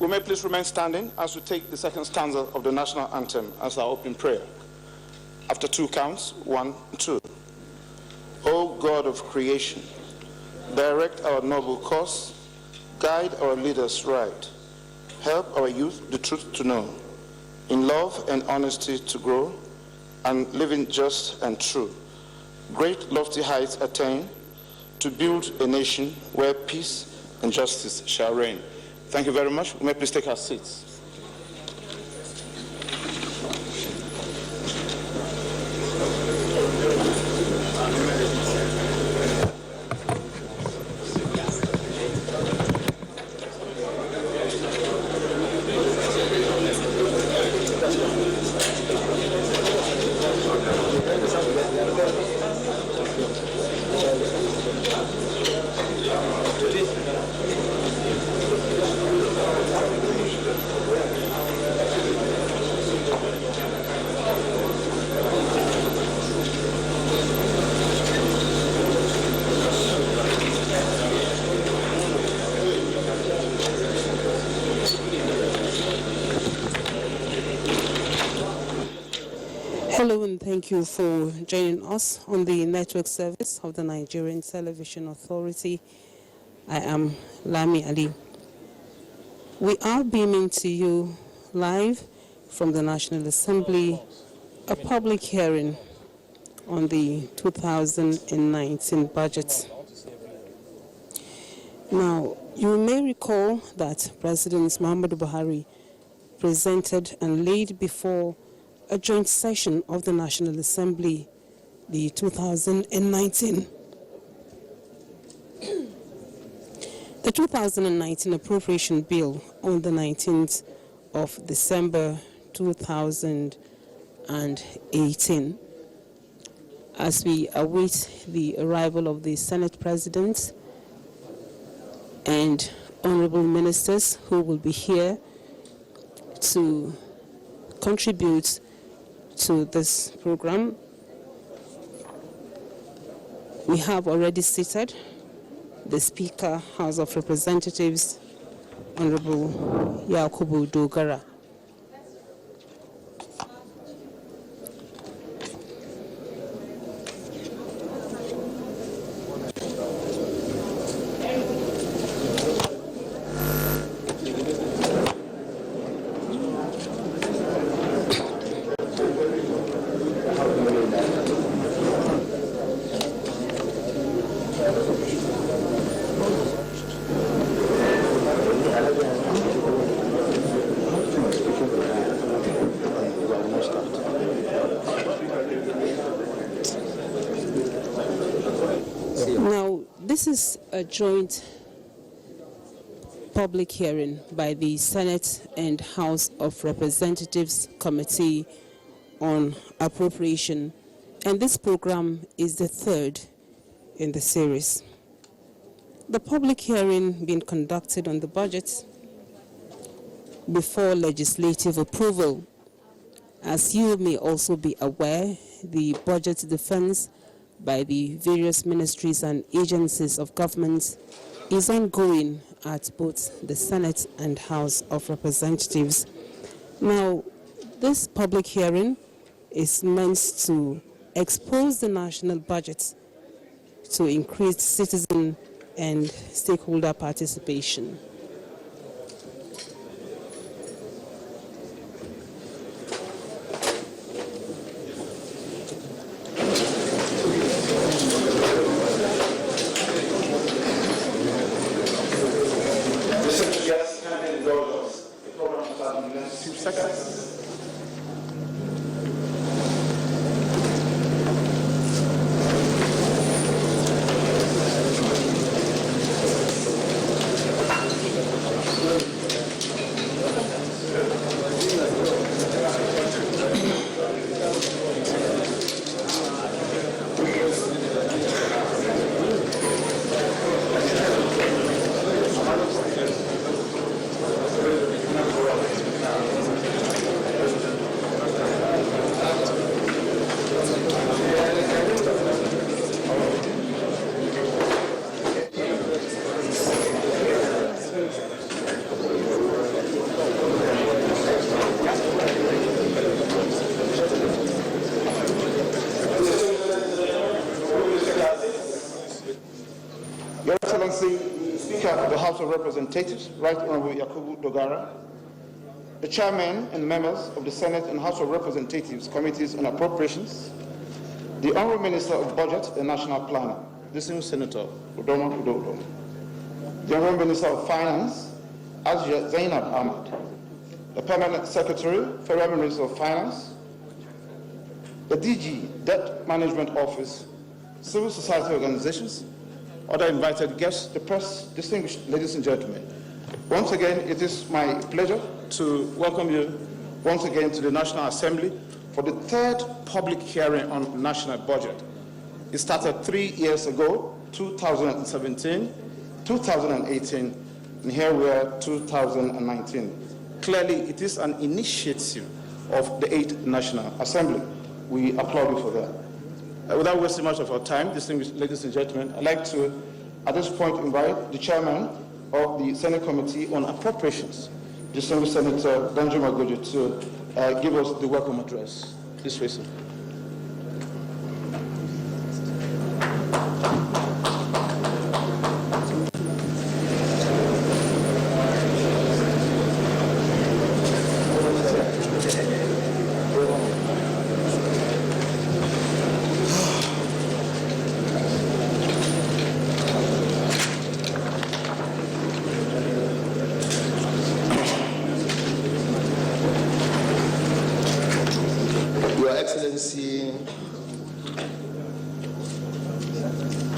We may please remain standing as we take the second stanza of the national anthem as our opening prayer. After 2 counts, 1, 2. O God of creation, direct our noble course, guide our leaders right, help our youth the truth to know, in love and honesty to grow, and living just and true. Great lofty heights attain, to build a nation where peace and justice shall reign. Thank you very much. We may please take our seats. Hello and thank you for joining us on the network service of the Nigerian Television Authority. I am Lami Ali. We are beaming to you live from the National Assembly, a public hearing on the 2019 budget. Now, you may recall that President Muhammadu Buhari presented and laid before a joint session of the National Assembly, the 2019. The 2019 Appropriation Bill on the 19th of December 2018. As we await the arrival of the Senate President and honorable ministers who will be here to contribute to this program, we have already seated the Speaker, House of Representatives, Honorable Yakubu Dogara. Now, this is a joint public hearing by the Senate and House of Representatives Committee on Appropriation, and this program is the third in the series. The public hearing being conducted on the budget before legislative approval. As you may also be aware, the budget defense by the various ministries and agencies of government is ongoing at both the Senate and House of Representatives. Now, this public hearing is meant to expose the national budget to increased citizen and stakeholder participation. Speaker of the House of Representatives, Right Honorable Yakubu Dogara, the Chairman and members of the Senate and House of Representatives Committees on Appropriations, the Honorable Minister of Budget and National Planning, distinguished Senator Udoma Udo, the Honorable Minister of Finance, Azja Zainab Ahmad, the Permanent Secretary, Federal Minister of Finance, the DG, Debt Management Office, civil society organizations, other invited guests, the press, distinguished ladies and gentlemen. Once again, it is my pleasure to welcome you once again to the National Assembly for the third public hearing on the national budget. It started 3 years ago, 2017, 2018, and here we are, 2019. Clearly, it is an initiative of the 8th National Assembly. We applaud you for that. Without wasting much of our time, distinguished ladies and gentlemen, I'd like to, at this point, invite the chairman of the Senate Committee on Appropriations, distinguished Senator Danjuma Magojo, to give us the welcome address. This way, sir.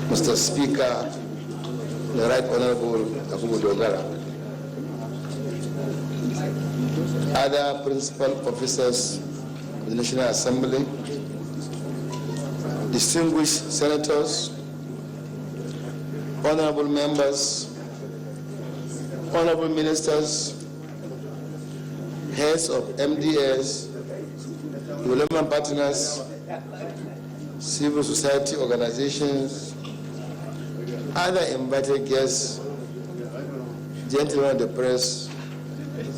Mr. Speaker, the Right Honorable Yakubu Dogara, other principal officers of the National Assembly, distinguished senators, honorable members, honorable ministers, heads of MDAs, development partners, civil society organizations, other invited guests, gentlemen of the press,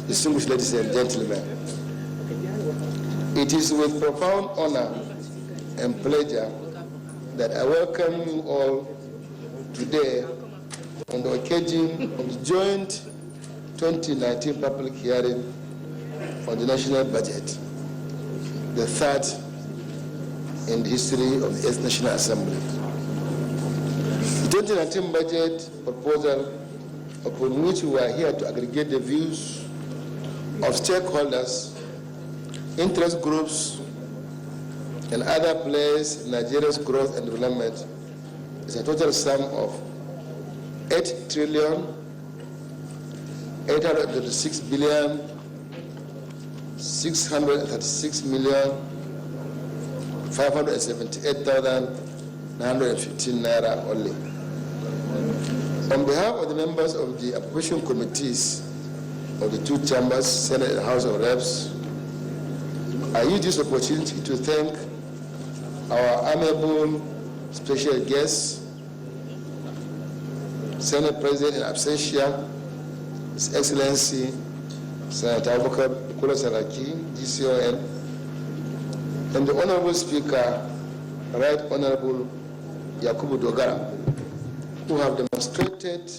distinguished ladies and gentlemen. It is with profound honor and pleasure that I welcome you all today on the occasion of the joint 2019 public hearing on the national budget, the third in the history of the 8th National Assembly. The 2019 budget proposal, upon which we are here to aggregate the views of stakeholders, interest groups, and other players in Nigeria's growth and development, is a total sum of 8 trillion 836 billion 636 million 578,915 naira only. On behalf of the members of the appropriation committees of the two chambers, Senate and House of Reps, I use this opportunity to thank our amiable special guests, Senate President in absentia, His Excellency Senator Abubakar Bukola Saraki, GCON, and the Honorable Speaker, Right Honorable Yakubu Dogara, who have demonstrated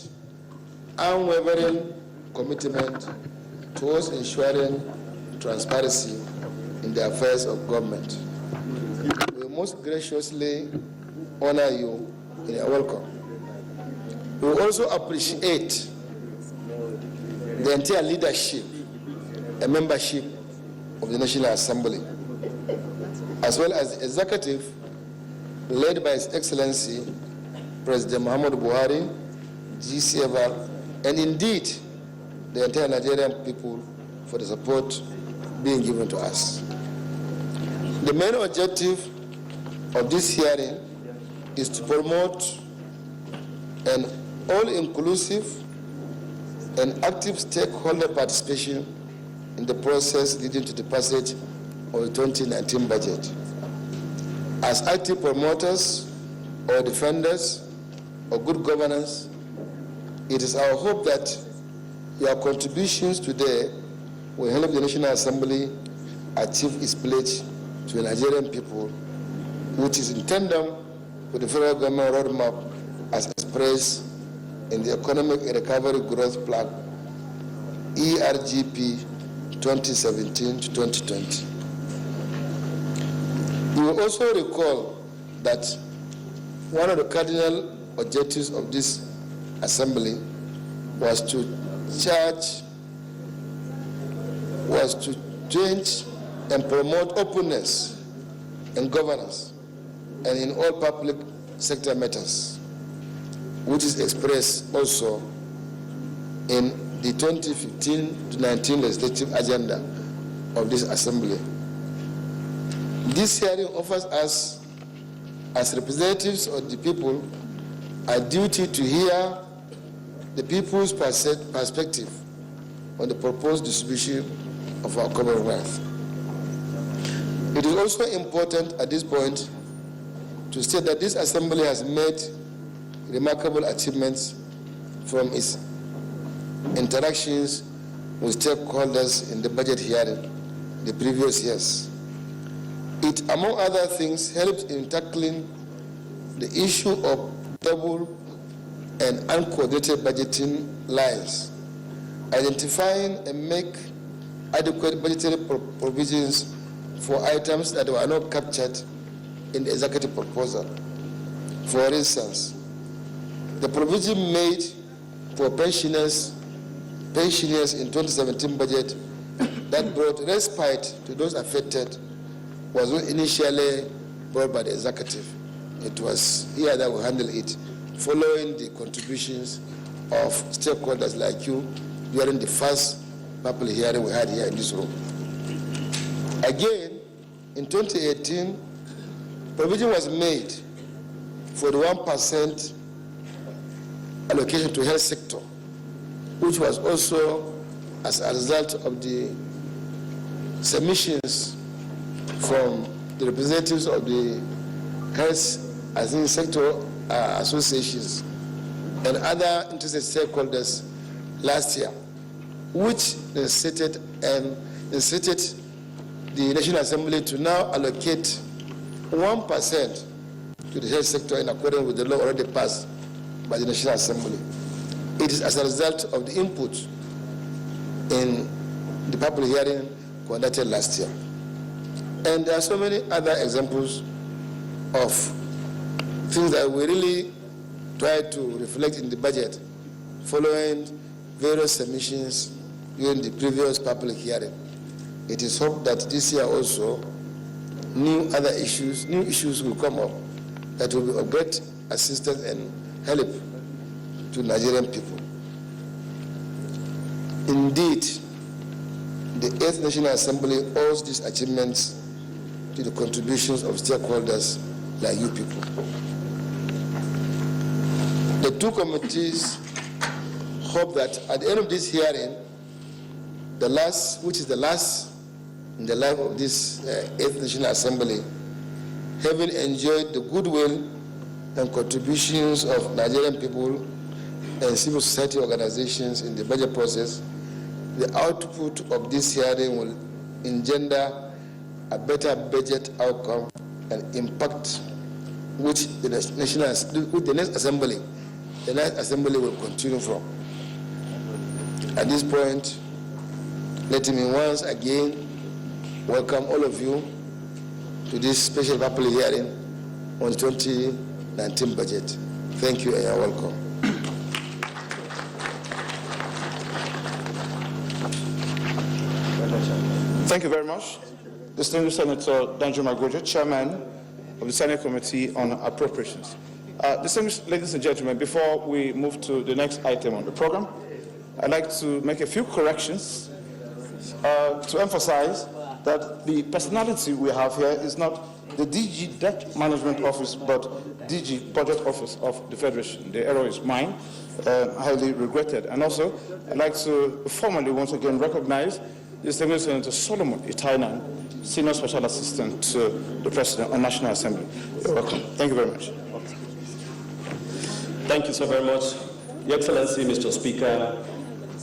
unwavering commitment towards ensuring transparency in the affairs of government. We most graciously honor you in your welcome. We also appreciate the entire leadership and membership of the National Assembly, as well as the executive led by His Excellency President Muhammadu Buhari, GCFR, and indeed the entire Nigerian people for the support being given to us. The main objective of this hearing is to promote an all-inclusive and active stakeholder participation in the process leading to the passage of the 2019 budget. As active promoters or defenders of good governance, it is our hope that your contributions today will help the National Assembly achieve its pledge to the Nigerian people, which is in tandem with the federal government roadmap as expressed in the Economic Recovery Growth Plan, ERGP 2017 to 2020. You will also recall that one of the cardinal objectives of this assembly was to change and promote openness and governance and in all public sector matters, which is expressed also in the 2015 to 19 legislative agenda of this assembly. This hearing offers us, as representatives of the people, a duty to hear the people's perspective on the proposed distribution of our common wealth. It is also important at this point to state that this assembly has made remarkable achievements from its interactions with stakeholders in the budget hearing the previous years. It, among other things, helped in tackling the issue of double and uncoordinated budgeting lines, identifying and make adequate budgetary provisions for items that were not captured in the executive proposal. For instance, the provision made for pensioners in 2017 budget that brought respite to those affected was not initially brought by the executive. It was here that we handle it, following the contributions of stakeholders like you during the first public hearing we had here in this room. Again, in 2018, provision was made for the 1% allocation to health sector, which was also as a result of the submissions from the representatives of the health as in sector associations and other interested stakeholders last year, which necessitated the National Assembly to now allocate 1% to the health sector in accordance with the law already passed by the National Assembly. It is as a result of the input in the public hearing conducted last year. And there are so many other examples of things that we really try to reflect in the budget following various submissions during the previous public hearing. It is hoped that this year also new issues will come up that will be of great assistance and help to Nigerian people. Indeed, the 8th National Assembly owes these achievements to the contributions of stakeholders like you people. The two committees hope that at the end of this hearing, which is the last in the life of this 8th National Assembly, having enjoyed the goodwill and contributions of Nigerian people and civil society organizations in the budget process, the output of this hearing will engender a better budget outcome and impact which the next assembly will continue from. At this point, let me once again welcome all of you to this special public hearing on the 2019 budget. Thank you and you're welcome. Thank you very much. Distinguished Senator Danjuma Magoja, Chairman of the Senate Committee on Appropriations. Distinguished ladies and gentlemen, before we move to the next item on the program, I'd like to make a few corrections to emphasize that the personality we have here is not the DG Debt Management Office, but DG Budget Office of the Federation. The error is mine, highly regretted. And also, I'd like to formally once again recognize distinguished Senator Solomon Itainan, Senior Special Assistant to the President on National Assembly. You're welcome. Thank you very much. Thank you so very much. Your Excellency, Mr. Speaker,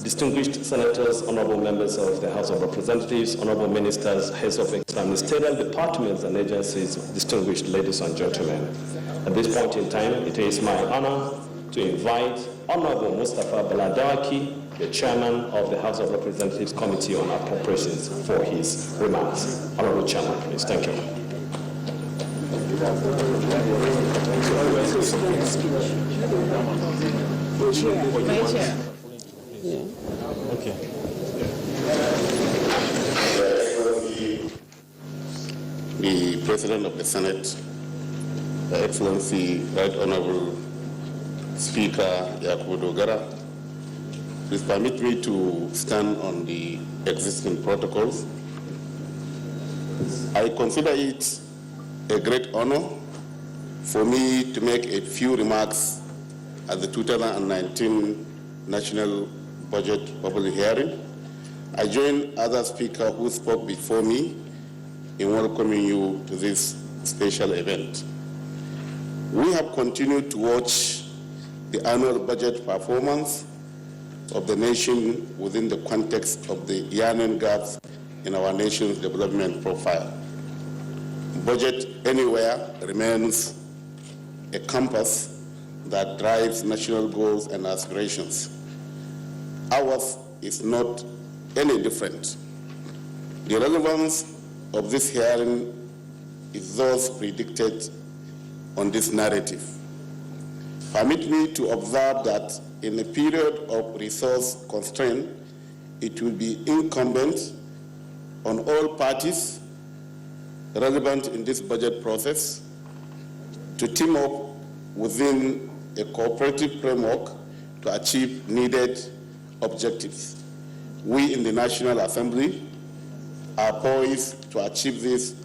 distinguished senators, honorable members of the House of Representatives, honorable ministers, heads of ministerial departments and agencies, distinguished ladies and gentlemen. At this point in time, it is my honor to invite Honorable Mustafa Baladawaki, the Chairman of the House of Representatives Committee on Appropriations, for his remarks. Honorable Chairman, please. Thank you. Okay. The President of the Senate, Your Excellency, Right Honorable Speaker Yakubu Dogara, please permit me to stand on the existing protocols. I consider it a great honor for me to make a few remarks at the 2019 National Budget Public Hearing. I join other speakers who spoke before me in welcoming you to this special event. We have continued to watch the annual budget performance of the nation within the context of the yearning gaps in our nation's development profile. Budget anywhere remains a compass that drives national goals and aspirations. Ours is not any different. The relevance of this hearing is thus predicted on this narrative. Permit me to observe that in a period of resource constraint, it will be incumbent on all parties relevant in this budget process to team up within a cooperative framework to achieve needed objectives. We in the National Assembly are poised to achieve this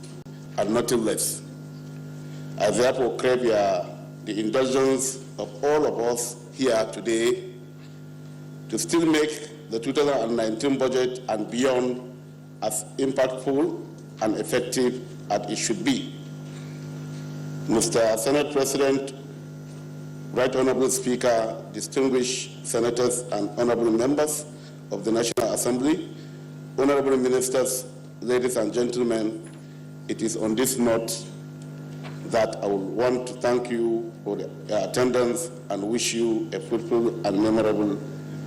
and nothing less. I therefore crave the indulgence of all of us here today to still make the 2019 budget and beyond as impactful and effective as it should be. Mr. Senate President, Right Honorable Speaker, distinguished senators and honorable members of the National Assembly, honorable ministers, ladies and gentlemen, it is on this note that I would want to thank you for your attendance and wish you a fruitful and memorable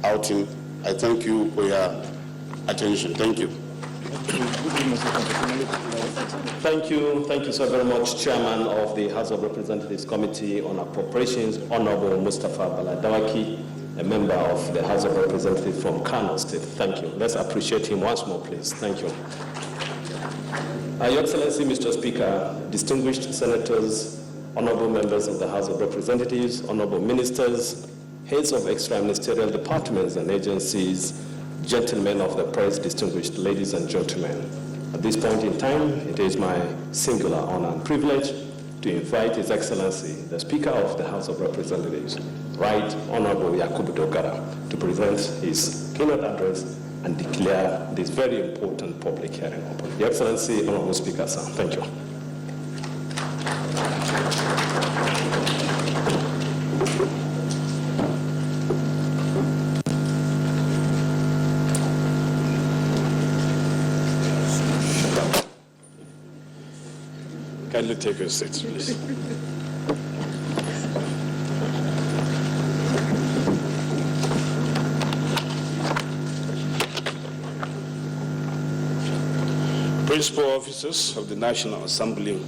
outing. I thank you for your attention. Thank you. Thank you so very much, Chairman of the House of Representatives Committee on Appropriations, Honorable Mustafa Baladawaki, a member of the House of Representatives from Kano State. Thank you. Let's appreciate him once more, please. Thank you. Your Excellency, Mr. Speaker, distinguished senators, honorable members of the House of Representatives, honorable ministers, heads of extra-ministerial departments and agencies, gentlemen of the press, distinguished ladies and gentlemen. At this point in time, it is my singular honor and privilege to invite His Excellency, the Speaker of the House of Representatives, Right Honorable Yakubu Dogara, to present his keynote address and declare this very important public hearing open. Your Excellency, Honorable Speaker, sir, thank you. Kindly take your seats, please. Principal officers of the National Assembly,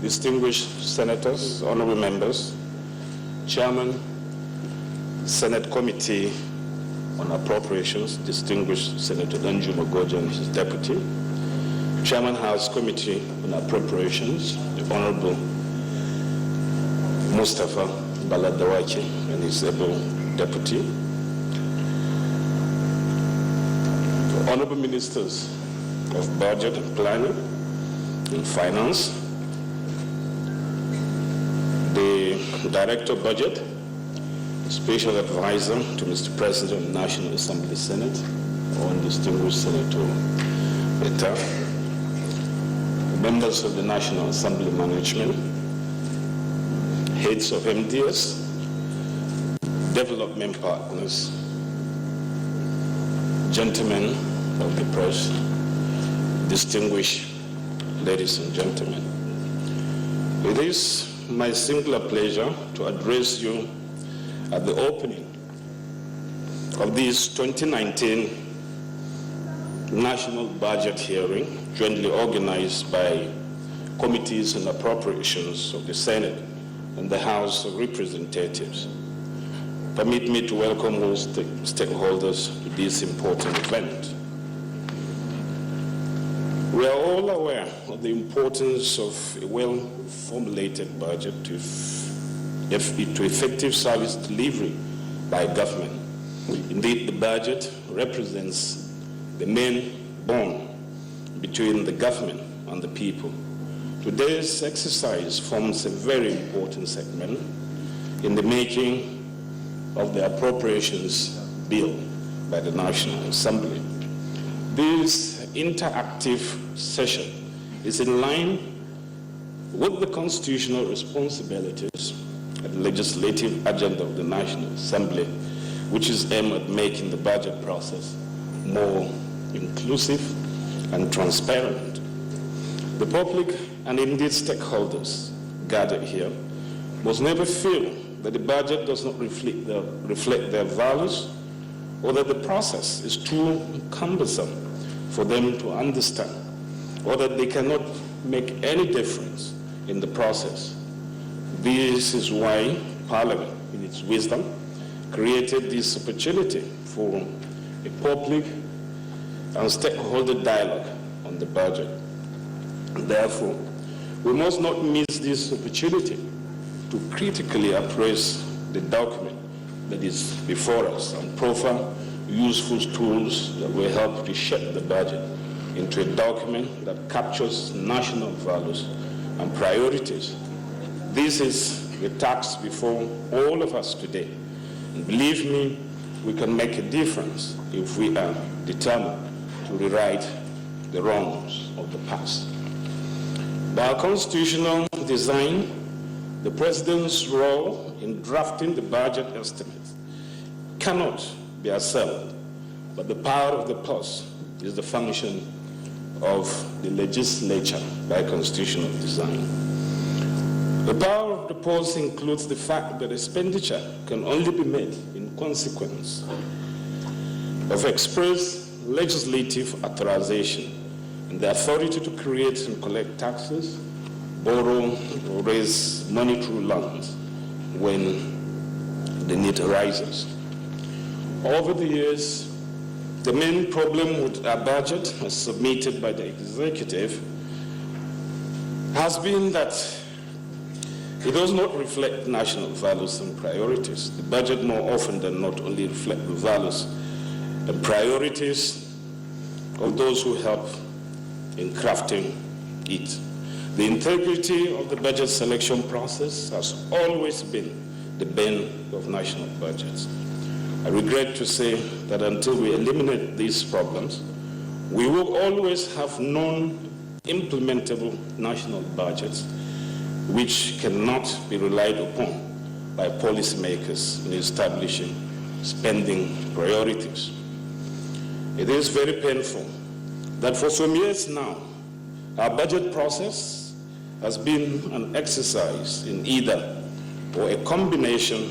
distinguished senators, honorable members, Chairman, Senate Committee on Appropriations, distinguished Senator Danjuma Goja and his deputy, Chairman House Committee on Appropriations, the Honorable Mustafa Baladawaki and his able deputy, honorable ministers of Budget and Planning and Finance, the Director of Budget, Special Advisor to Mr. President of the National Assembly Senate, and distinguished Senator Beta, members of the National Assembly Management, heads of MDS, development partners, gentlemen of the press, distinguished ladies and gentlemen. It is my singular pleasure to address you at the opening of this 2019 National Budget hearing, jointly organized by Committees on Appropriations of the Senate and the House of Representatives. Permit me to welcome all stakeholders to this important event. We are all aware of the importance of a well-formulated budget to effective service delivery by government. Indeed, the budget represents the main bond between the government and the people. Today's exercise forms a very important segment in the making of the Appropriations Bill by the National Assembly. This interactive session is in line with the constitutional responsibilities and legislative agenda of the National Assembly, which is aimed at making the budget process more inclusive and transparent. The public and indeed stakeholders gathered here must never feel that the budget does not reflect their values or that the process is too cumbersome for them to understand or that they cannot make any difference in the process. This is why Parliament, in its wisdom, created this opportunity for a public and stakeholder dialogue on the budget. Therefore, we must not miss this opportunity to critically appraise the document that is before us and proffer useful tools that will help to shape the budget into a document that captures national values and priorities. This is the task before all of us today. And believe me, we can make a difference if we are determined to rewrite the wrongs of the past. By our constitutional design, the President's role in drafting the budget estimates cannot be assailed, but the power of the purse is the function of the legislature by constitutional design. The power of the purse includes the fact that expenditure can only be made in consequence of express legislative authorization and the authority to create and collect taxes, borrow or raise money through loans when the need arises. Over the years, the main problem with our budget as submitted by the executive has been that it does not reflect national values and priorities. The budget more often than not only reflects the values and priorities of those who help in crafting it. The integrity of the budget selection process has always been the bane of national budgets. I regret to say that until we eliminate these problems, we will always have non-implementable national budgets which cannot be relied upon by policymakers in establishing spending priorities. It is very painful that for some years now, our budget process has been an exercise in either or a combination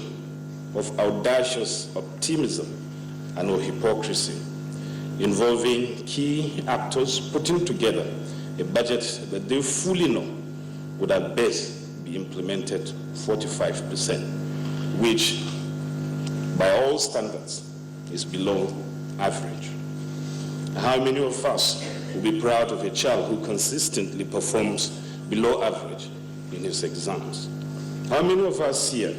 of audacious optimism and or hypocrisy, involving key actors putting together a budget that they fully know would at best be implemented 45%, which by all standards is below average. How many of us will be proud of a child who consistently performs below average in his exams? How many of us here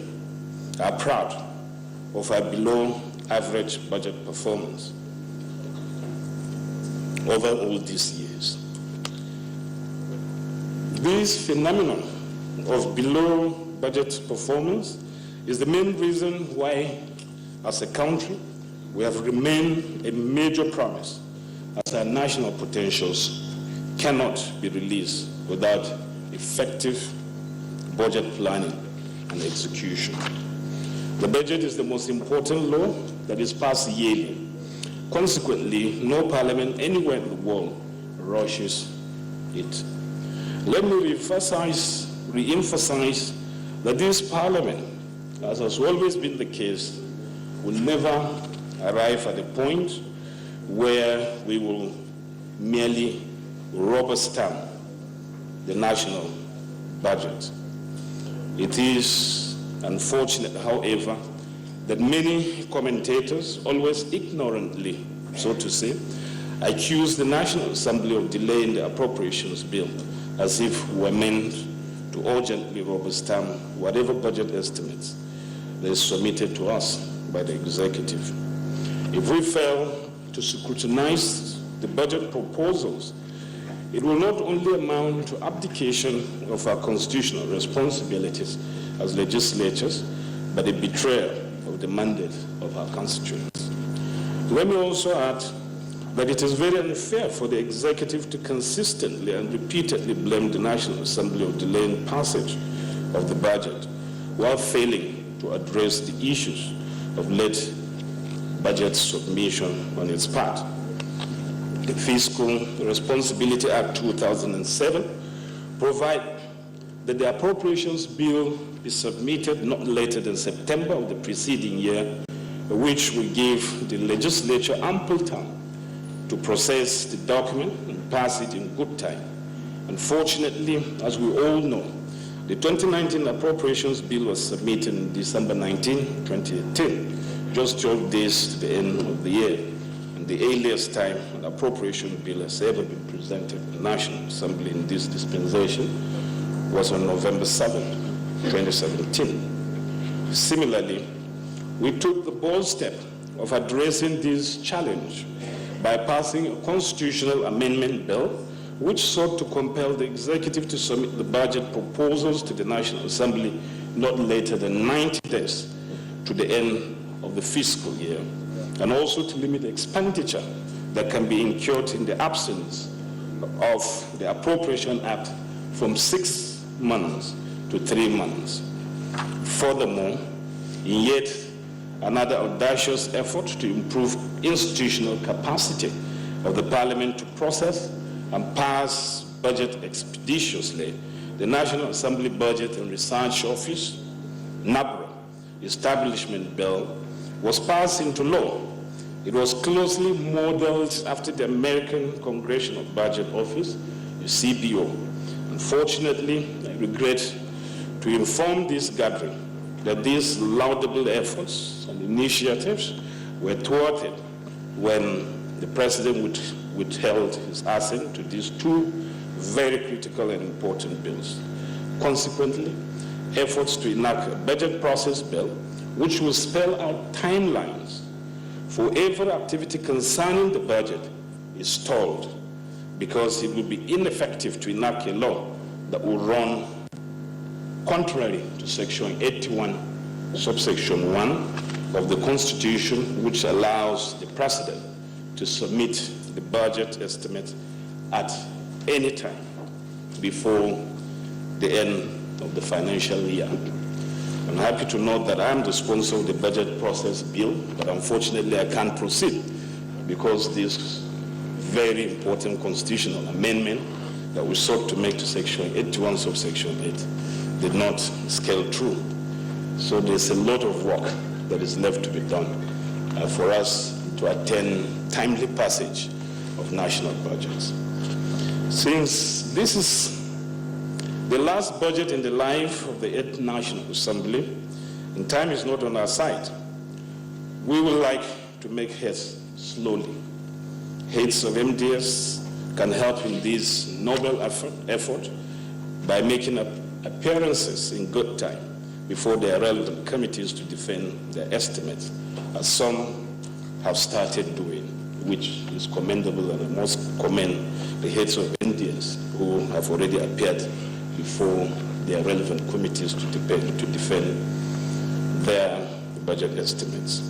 are proud of our below average budget performance over all these years? This phenomenon of below budget performance is the main reason why, as a country, we have remained a major promise, as our national potentials cannot be released without effective budget planning and execution. The budget is the most important law that is passed yearly. Consequently, no parliament anywhere in the world rushes it. Let me re-emphasize that this parliament as has always been the case, will never arrive at a point where we will merely rubber stamp the national budget. It is unfortunate, however, that many commentators, always ignorantly, so to say, accuse the National Assembly of delaying the appropriations bill as if we were meant to urgently rubber stamp whatever budget estimates that is submitted to us by the executive. If we fail to scrutinize the budget proposals, it will not only amount to abdication of our constitutional responsibilities as legislators, but a betrayal of the mandate of our constituents. Let me also add that it is very unfair for the executive to consistently and repeatedly blame the National Assembly of delaying passage of the budget while failing to address the issues of late budget submission on its part. The Fiscal Responsibility Act 2007 provides that the appropriations bill be submitted not later than September of the preceding year, which will give the legislature ample time to process the document and pass it in good time. Unfortunately, as we all know, the 2019 appropriations bill was submitted on December 19, 2018, just 12 days to the end of the year, and the earliest time an appropriation bill has ever been presented to the National Assembly in this dispensation was on November 7, 2017. Similarly, we took the bold step of addressing this challenge by passing a constitutional amendment bill which sought to compel the executive to submit the budget proposals to the National Assembly not later than 90 days to the end of the fiscal year, and also to limit expenditure that can be incurred in the absence of the Appropriation Act from 6 months to 3 months. Furthermore, in yet another audacious effort to improve institutional capacity of the Parliament to process and pass budget expeditiously, the National Assembly Budget and Research Office, NABRA, establishment bill was passed into law. It was closely modeled after the American Congressional Budget Office, the CBO. Unfortunately, I regret to inform this gathering that these laudable efforts and initiatives were thwarted when the President withheld his assent to these two very critical and important bills. Consequently, efforts to enact a budget process bill which will spell out timelines for every activity concerning the budget is stalled because it will be ineffective to enact a law that will run contrary to Section 81, subsection 1 of the Constitution, which allows the President to submit the budget estimate at any time before the end of the financial year. I'm happy to note that I'm the sponsor of the budget process bill, but unfortunately I can't proceed because this very important constitutional amendment that we sought to make to Section 81, subsection 8 did not scale through. So there's a lot of work that is left to be done for us to attain timely passage of national budgets. Since this is the last budget in the life of the 8th National Assembly, and time is not on our side, we would like to make haste slowly. Heads of MDS can help in this noble effort by making appearances in good time before their relevant committees to defend their estimates, as some have started doing, which is commendable, and I must commend the heads of MDS who have already appeared before their relevant committees to defend their budget estimates.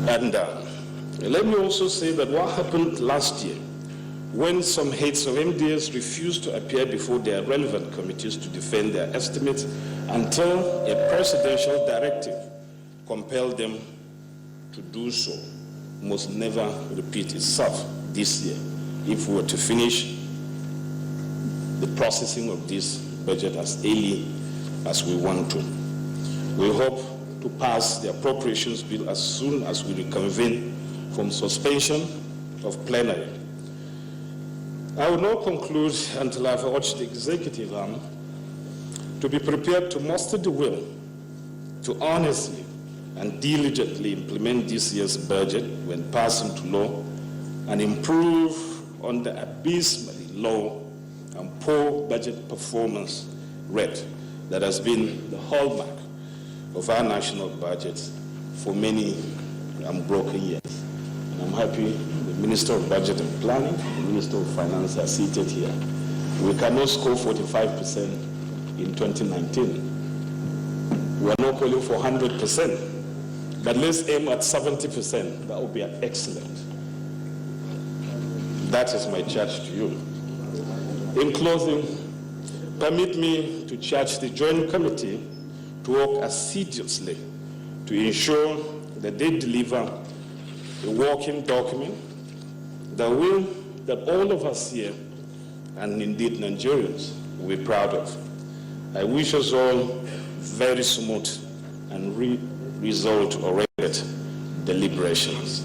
And let me also say that what happened last year when some heads of MDS refused to appear before their relevant committees to defend their estimates until a presidential directive compelled them to do so must never repeat itself this year if we were to finish the processing of this budget as early as we want to. We hope to pass the appropriations bill as soon as we reconvene from suspension of plenary. I will not conclude until I've urged the executive arm to be prepared to muster the will to honestly and diligently implement this year's budget when passed into law and improve on the abysmally low and poor budget performance rate that has been the hallmark of our national budget for many unbroken years. And I'm happy the Minister of Budget and Planning and the Minister of Finance are seated here. We cannot score 45% in 2019. We are not calling for 100%, but let's aim at 70%. That would be excellent. That is my charge to you. In closing, permit me to charge the Joint Committee to work assiduously to ensure that they deliver a working document that all of us here, and indeed Nigerians, will be proud of. I wish us all very smooth and result-oriented deliberations.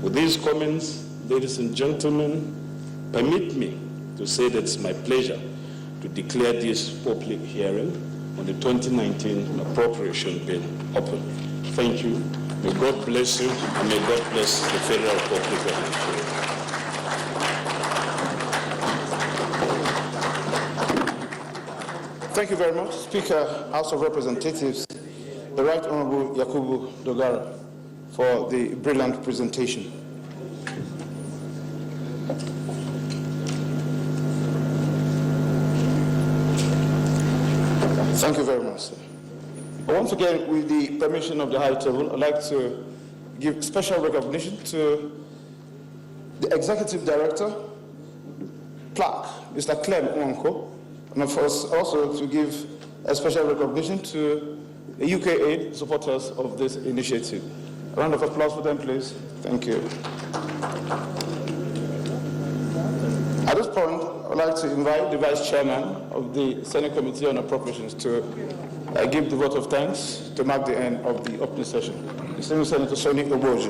With these comments, ladies and gentlemen, permit me to say that it's my pleasure to declare this public hearing on the 2019 Appropriation Bill open. Thank you. May God bless you, and may God bless the Federal Republic of Nigeria. Thank you very much. Speaker, House of Representatives, the Right Honorable Yakubu Dogara, for the brilliant presentation. Thank you very much, sir. Once again, with the permission of the High Table, I'd like to give special recognition to the Executive Director, Plaque, Mr. Clem Nwanko, and of course also to give a special recognition to the UK aid supporters of this initiative. A round of applause for them, please. Thank you. At this point, I'd like to invite the Vice Chairman of the Senate Committee on Appropriations to give the vote of thanks to mark the end of the opening session. The Senator Sonny Abuja.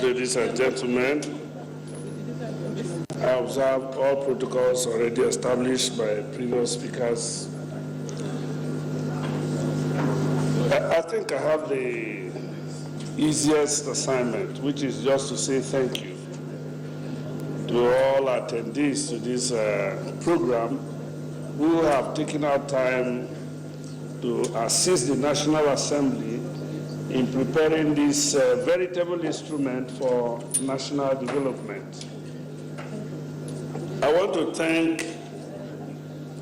Ladies and gentlemen, I observe all protocols already established by previous speakers. I think I have the easiest assignment, which is just to say thank you to all attendees to this program who have taken out time to assist the National Assembly in preparing this veritable instrument for national development. I want to thank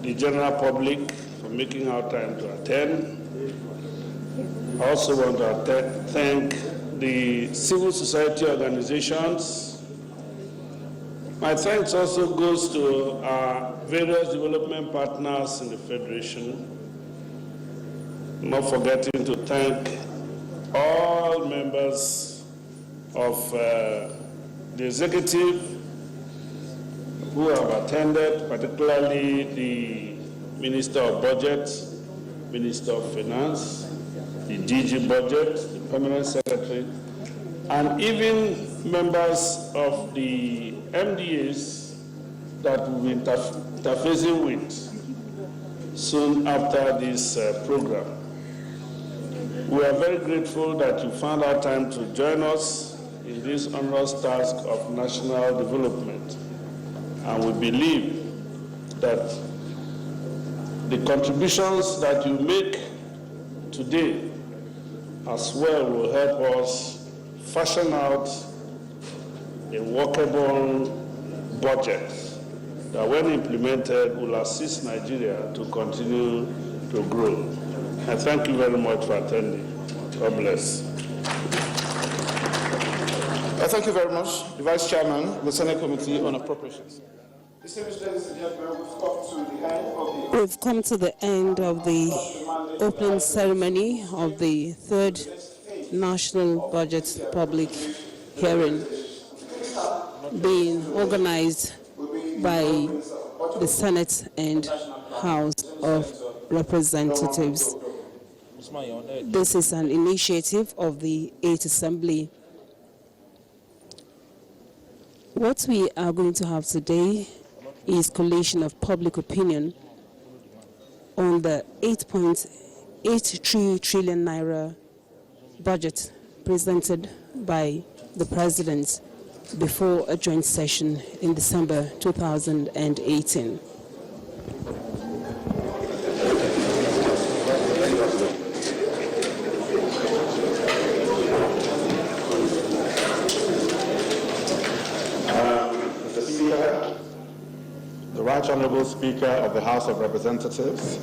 the general public for making our time to attend. I also want to thank the civil society organizations. My thanks also goes to our various development partners in the Federation. Not forgetting to thank all members of the executive who have attended, particularly the Minister of Budget, Minister of Finance, the DG Budget, the Permanent Secretary, and even members of the MDAs that we'll be interfacing with soon after this program. We are very grateful that you found our time to join us in this onerous task of national development. And we believe that the contributions that you make today as well will help us fashion out a workable budget that, when implemented, will assist Nigeria to continue to grow. I thank you very much for attending. God bless. Thank you very much, the Vice Chairman of the Senate Committee on Appropriations. Distinguished ladies and gentlemen, we've come to the end of We've come to the end of the opening ceremony of the third National Budget Public Hearing being organized by the Senate and House of Representatives. This is an initiative of the 8th Assembly. What we are going to have today is collation of public opinion on the 8.83 trillion naira budget presented by the President before a joint session in December 2018. Mr. Speaker, the Right Honorable Speaker of the House of Representatives,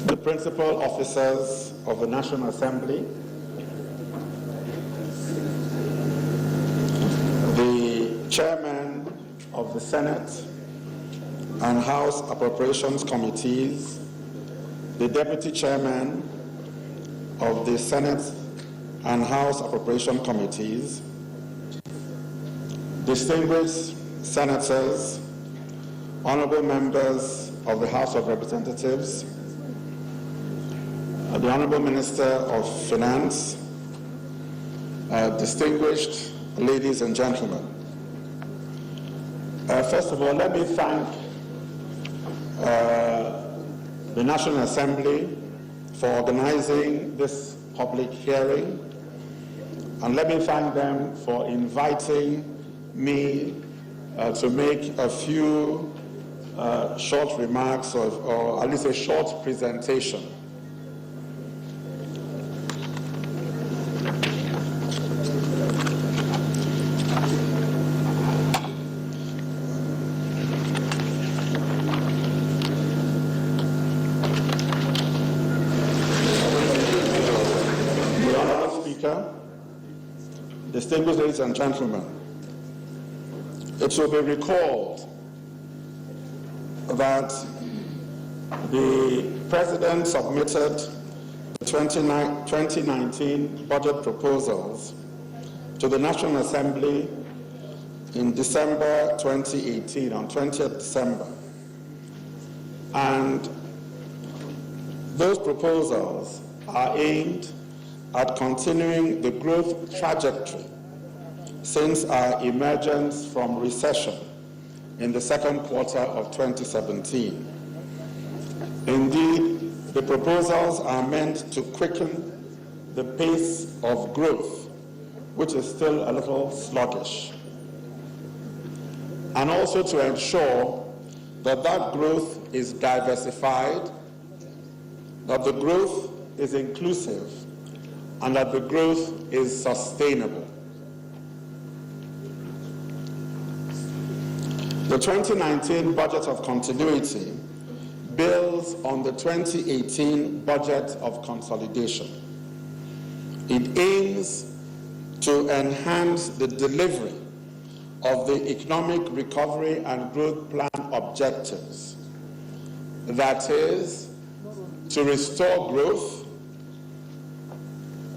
the principal officers of the National Assembly, the Chairman of the Senate and House Appropriations Committees, the Deputy Chairman of the Senate and House Appropriation Committees, distinguished senators, honorable members of the House of Representatives, the Honorable Minister of Finance, distinguished ladies and gentlemen. First of all, let me thank the National Assembly for organizing this public hearing, and let me thank them for inviting me to make a few short remarks or at least a short presentation. The Honorable Speaker, distinguished ladies and gentlemen, it should be recalled that the President submitted the 2019 budget proposals to the National Assembly in December 2018, on 20th December. And those proposals are aimed at continuing the growth trajectory since our emergence from recession in the second quarter of 2017. Indeed, the proposals are meant to quicken the pace of growth, which is still a little sluggish, and also to ensure that that growth is diversified, that the growth is inclusive, and that the growth is sustainable. The 2019 budget of continuity builds on the 2018 budget of consolidation. It aims to enhance the delivery of the economic recovery and growth plan objectives. That is, to restore growth,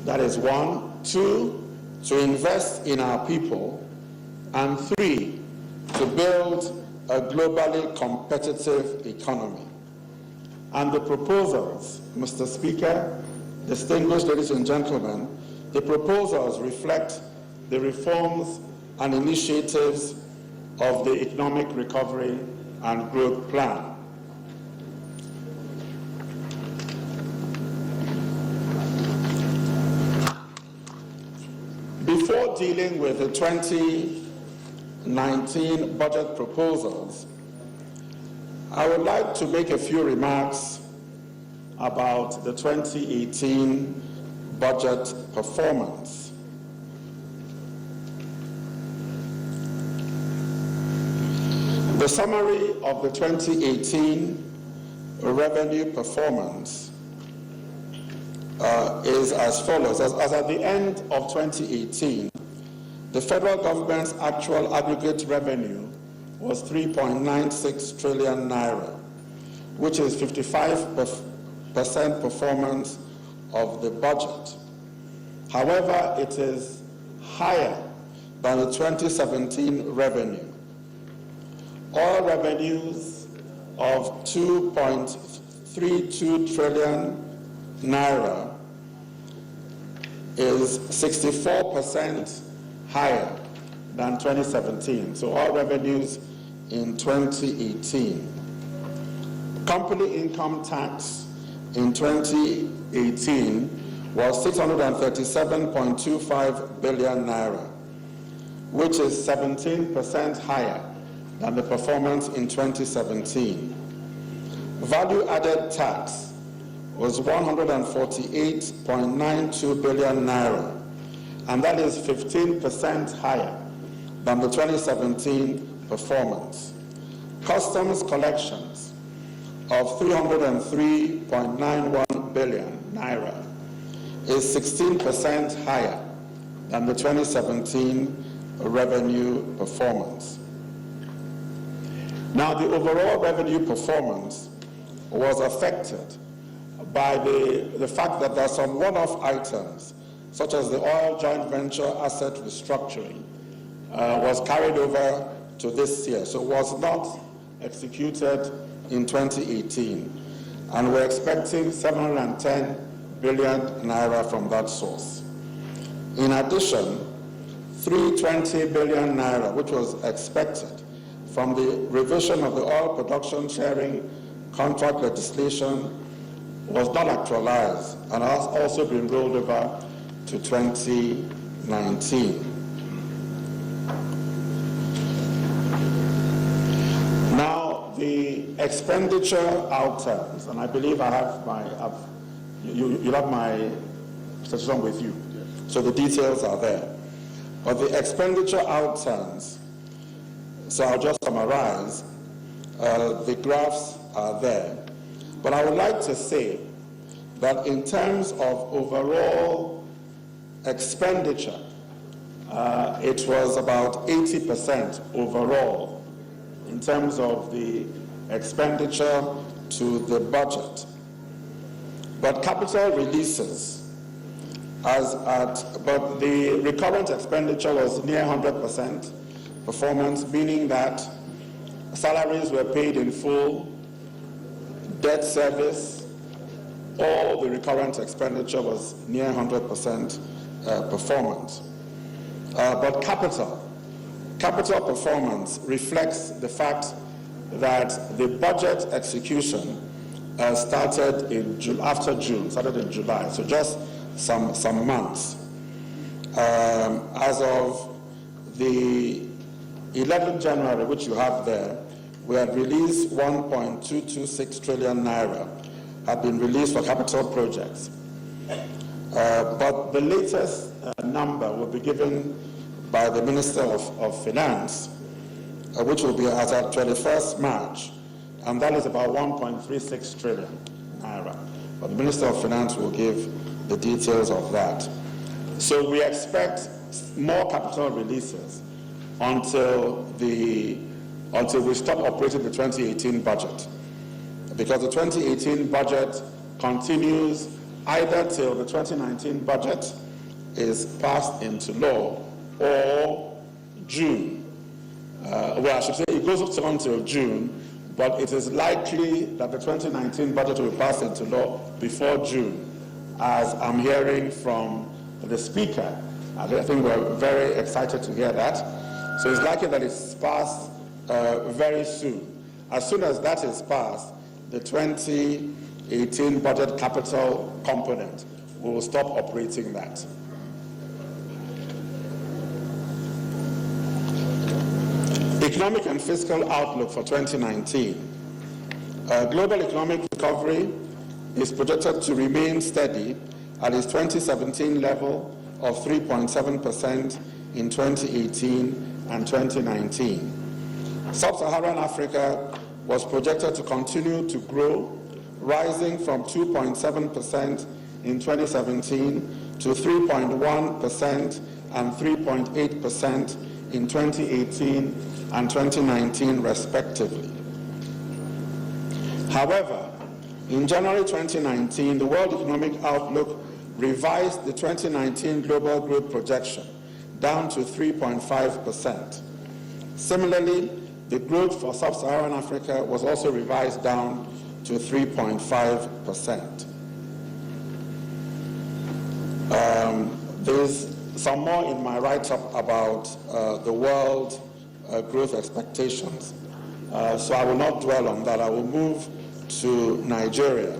that is 1. 2, to invest in our people, and 3, to build a globally competitive economy. And the proposals, Mr. Speaker, distinguished ladies and gentlemen, the proposals reflect the reforms and initiatives of the Economic Recovery and Growth Plan. Before dealing with the 2019 budget proposals, I would like to make a few remarks about the 2018 budget performance. The summary of the 2018 revenue performance is as follows. As at the end of 2018, the federal government's actual aggregate revenue was 3.96 trillion naira, which is 55% performance of the budget. However, it is higher than the 2017 revenue. All revenues of 2.32 trillion naira is 64% higher than 2017. So all revenues in 2018. Company income tax in 2018 was 637.25 billion naira, which is 17% higher than the performance in 2017. Value-added tax was 148.92 billion naira, and that is 15% higher than the 2017 performance. Customs collections of 303.91 billion naira is 16% higher than the 2017 revenue performance. Now, the overall revenue performance was affected by the fact that there are some one-off items, such as the oil joint venture asset restructuring, was carried over to this year, so was not executed in 2018. And we're expecting 710 billion naira from that source. In addition, 320 billion naira, which was expected from the revision of the oil production sharing contract legislation, was not actualized and has also been rolled over to 2019. Now, the expenditure outcomes, and I believe I have you have my statistic with you, so the details are there. But the expenditure outcomes, so I'll just summarize, the graphs are there. But I would like to say that in terms of overall expenditure, it was about 80% overall in terms of the expenditure to the budget. But capital releases, but the recurrent expenditure was near 100% performance, meaning that salaries were paid in full, debt service, all the recurrent expenditure was near 100% performance. But capital performance reflects the fact that the budget execution started in July, so just some months. As of the 11th January, which you have there, we had released 1.226 trillion naira, had been released for capital projects. But the latest number will be given by the Minister of Finance, which will be as at 21st March, and that is about 1.36 trillion naira. But the Minister of Finance will give the details of that. So we expect more capital releases until we stop operating the 2018 budget. Because the 2018 budget continues either till the 2019 budget is passed into law or June. Well, I should say it goes up until June, but it is likely that the 2019 budget will pass into law before June, as I'm hearing from the Speaker. I think we're very excited to hear that. So it's likely that it's passed very soon. As soon as that is passed, the 2018 budget capital component will stop operating that. Economic and fiscal outlook for 2019. Global economic recovery is projected to remain steady at its 2017 level of 3.7% in 2018 and 2019. Sub-Saharan Africa was projected to continue to grow, rising from 2.7% in 2017 to 3.1% and 3.8% in 2018 and 2019 respectively. However, in January 2019, the World Economic Outlook revised the 2019 global growth projection down to 3.5%. Similarly, the growth for sub-Saharan Africa was also revised down to 3.5%. There's some more in my write-up about the world growth expectations, so I will not dwell on that. I will move to Nigeria.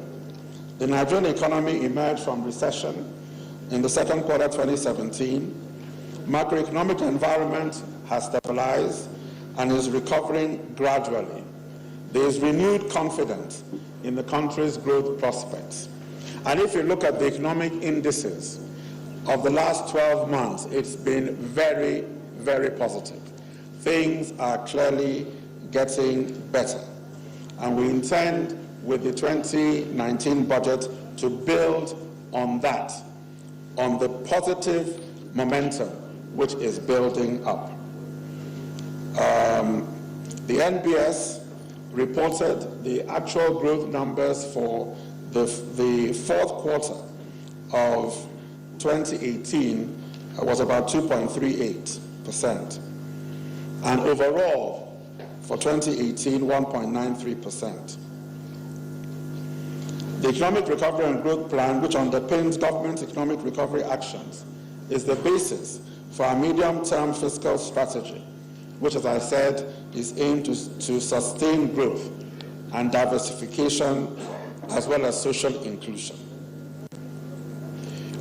The Nigerian economy emerged from recession in the second quarter 2017. Macroeconomic environment has stabilized and is recovering gradually. There is renewed confidence in the country's growth prospects. And if you look at the economic indices of the last 12 months, it's been very, very positive. Things are clearly getting better. And we intend, with the 2019 budget, to build on that, on the positive momentum which is building up. The NBS reported the actual growth numbers for the fourth quarter of 2018 was about 2.38%. And overall, for 2018, 1.93%. The Economic Recovery and Growth Plan, which underpins government economic recovery actions, is the basis for our medium-term fiscal strategy, which, as I said, is aimed to sustain growth and diversification as well as social inclusion.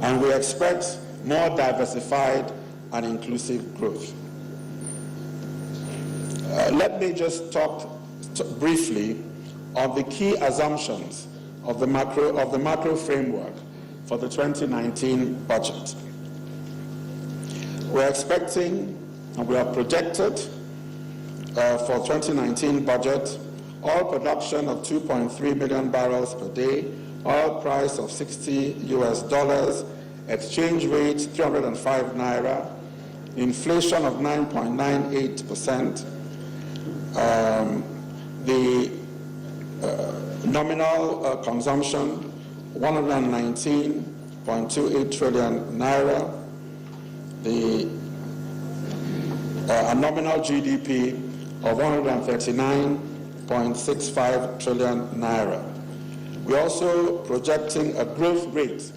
And we expect more diversified and inclusive growth. Let me just talk briefly on the key assumptions of the macro framework for the 2019 budget. We're expecting, and we are projected for 2019 budget, oil production of 2.3 million barrels per day, oil price of $60 US, exchange rate 305 naira, inflation of 9.98%, the nominal consumption 119.28 trillion naira, a nominal GDP of 139.65 trillion naira. We're also projecting a growth rate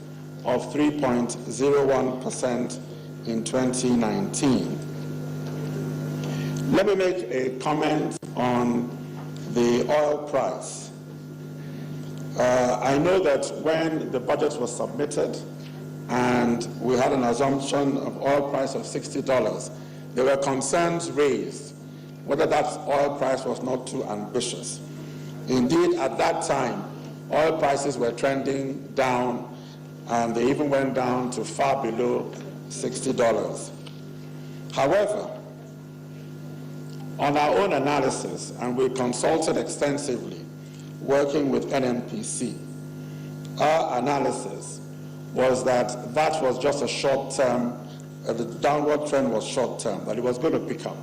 of 3.01% in 2019. Let me make a comment on the oil price. I know that when the budget was submitted and we had an assumption of oil price of $60, there were concerns raised whether that oil price was not too ambitious. Indeed, at that time, oil prices were trending down, and they even went down to far below $60. However, on our own analysis, and we consulted extensively, working with NNPC, our analysis was that that was just a short-term, the downward trend was short-term, that it was going to pick up,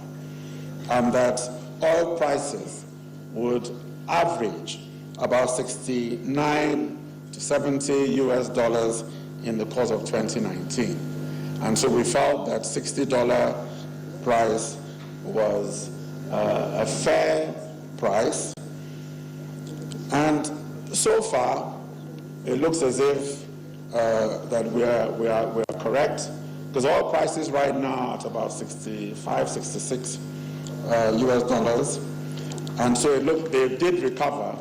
and that oil prices would average about 69 to 70 US dollars in the course of 2019. And so we felt that $60 price was a fair price. And so far, it looks as if that we are correct, because oil prices right now are at about 65, 66 US dollars. And so they did recover,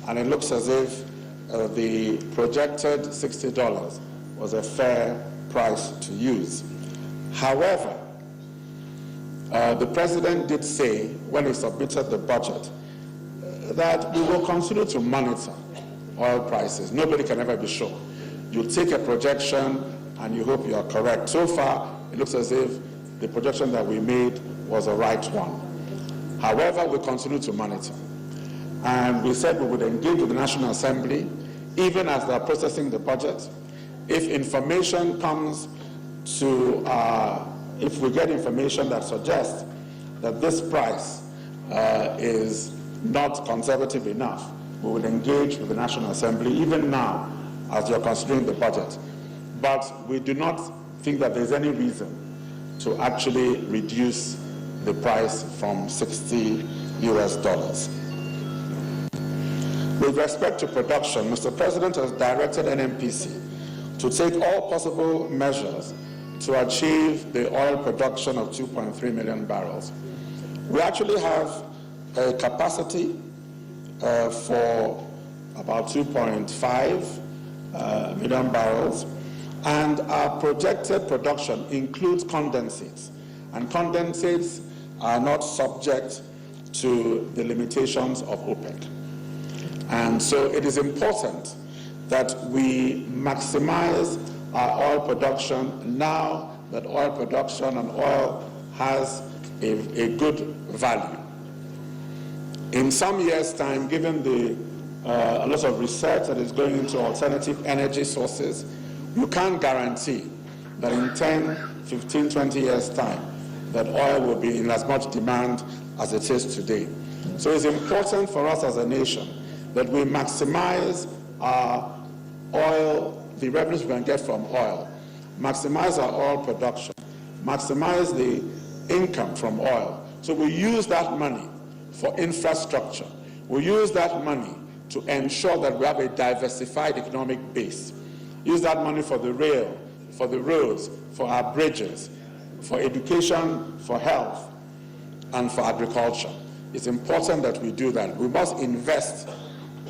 and it looks as if the projected $60 was a fair price to use. However, the president did say when he submitted the budget that we will continue to monitor oil prices. Nobody can ever be sure. You take a projection and you hope you are correct. So far, it looks as if the projection that we made was the right one. However, we continue to monitor. And we said we would engage with the National Assembly, even as they're processing the budget. If information comes to, if we get information that suggests that this price is not conservative enough, we will engage with the National Assembly, even now, as you're considering the budget. But we do not think that there's any reason to actually reduce the price from $60 US. With respect to production, Mr. President has directed NNPC to take all possible measures to achieve the oil production of 2.3 million barrels. We actually have a capacity for about 2.5 million barrels, and our projected production includes condensates, and condensates are not subject to the limitations of OPEC. And so it is important that we maximize our oil production now that oil production and oil has a good value. In some years' time, given the a lot of research that is going into alternative energy sources, you can't guarantee that in 10, 15, 20 years' time that oil will be in as much demand as it is today. So it's important for us as a nation that we maximize our oil, the revenues we can get from oil, maximize our oil production, maximize the income from oil. So we use that money for infrastructure. We use that money to ensure that we have a diversified economic base. Use that money for the rail, for the roads, for our bridges, for education, for health, and for agriculture. It's important that we do that. We must invest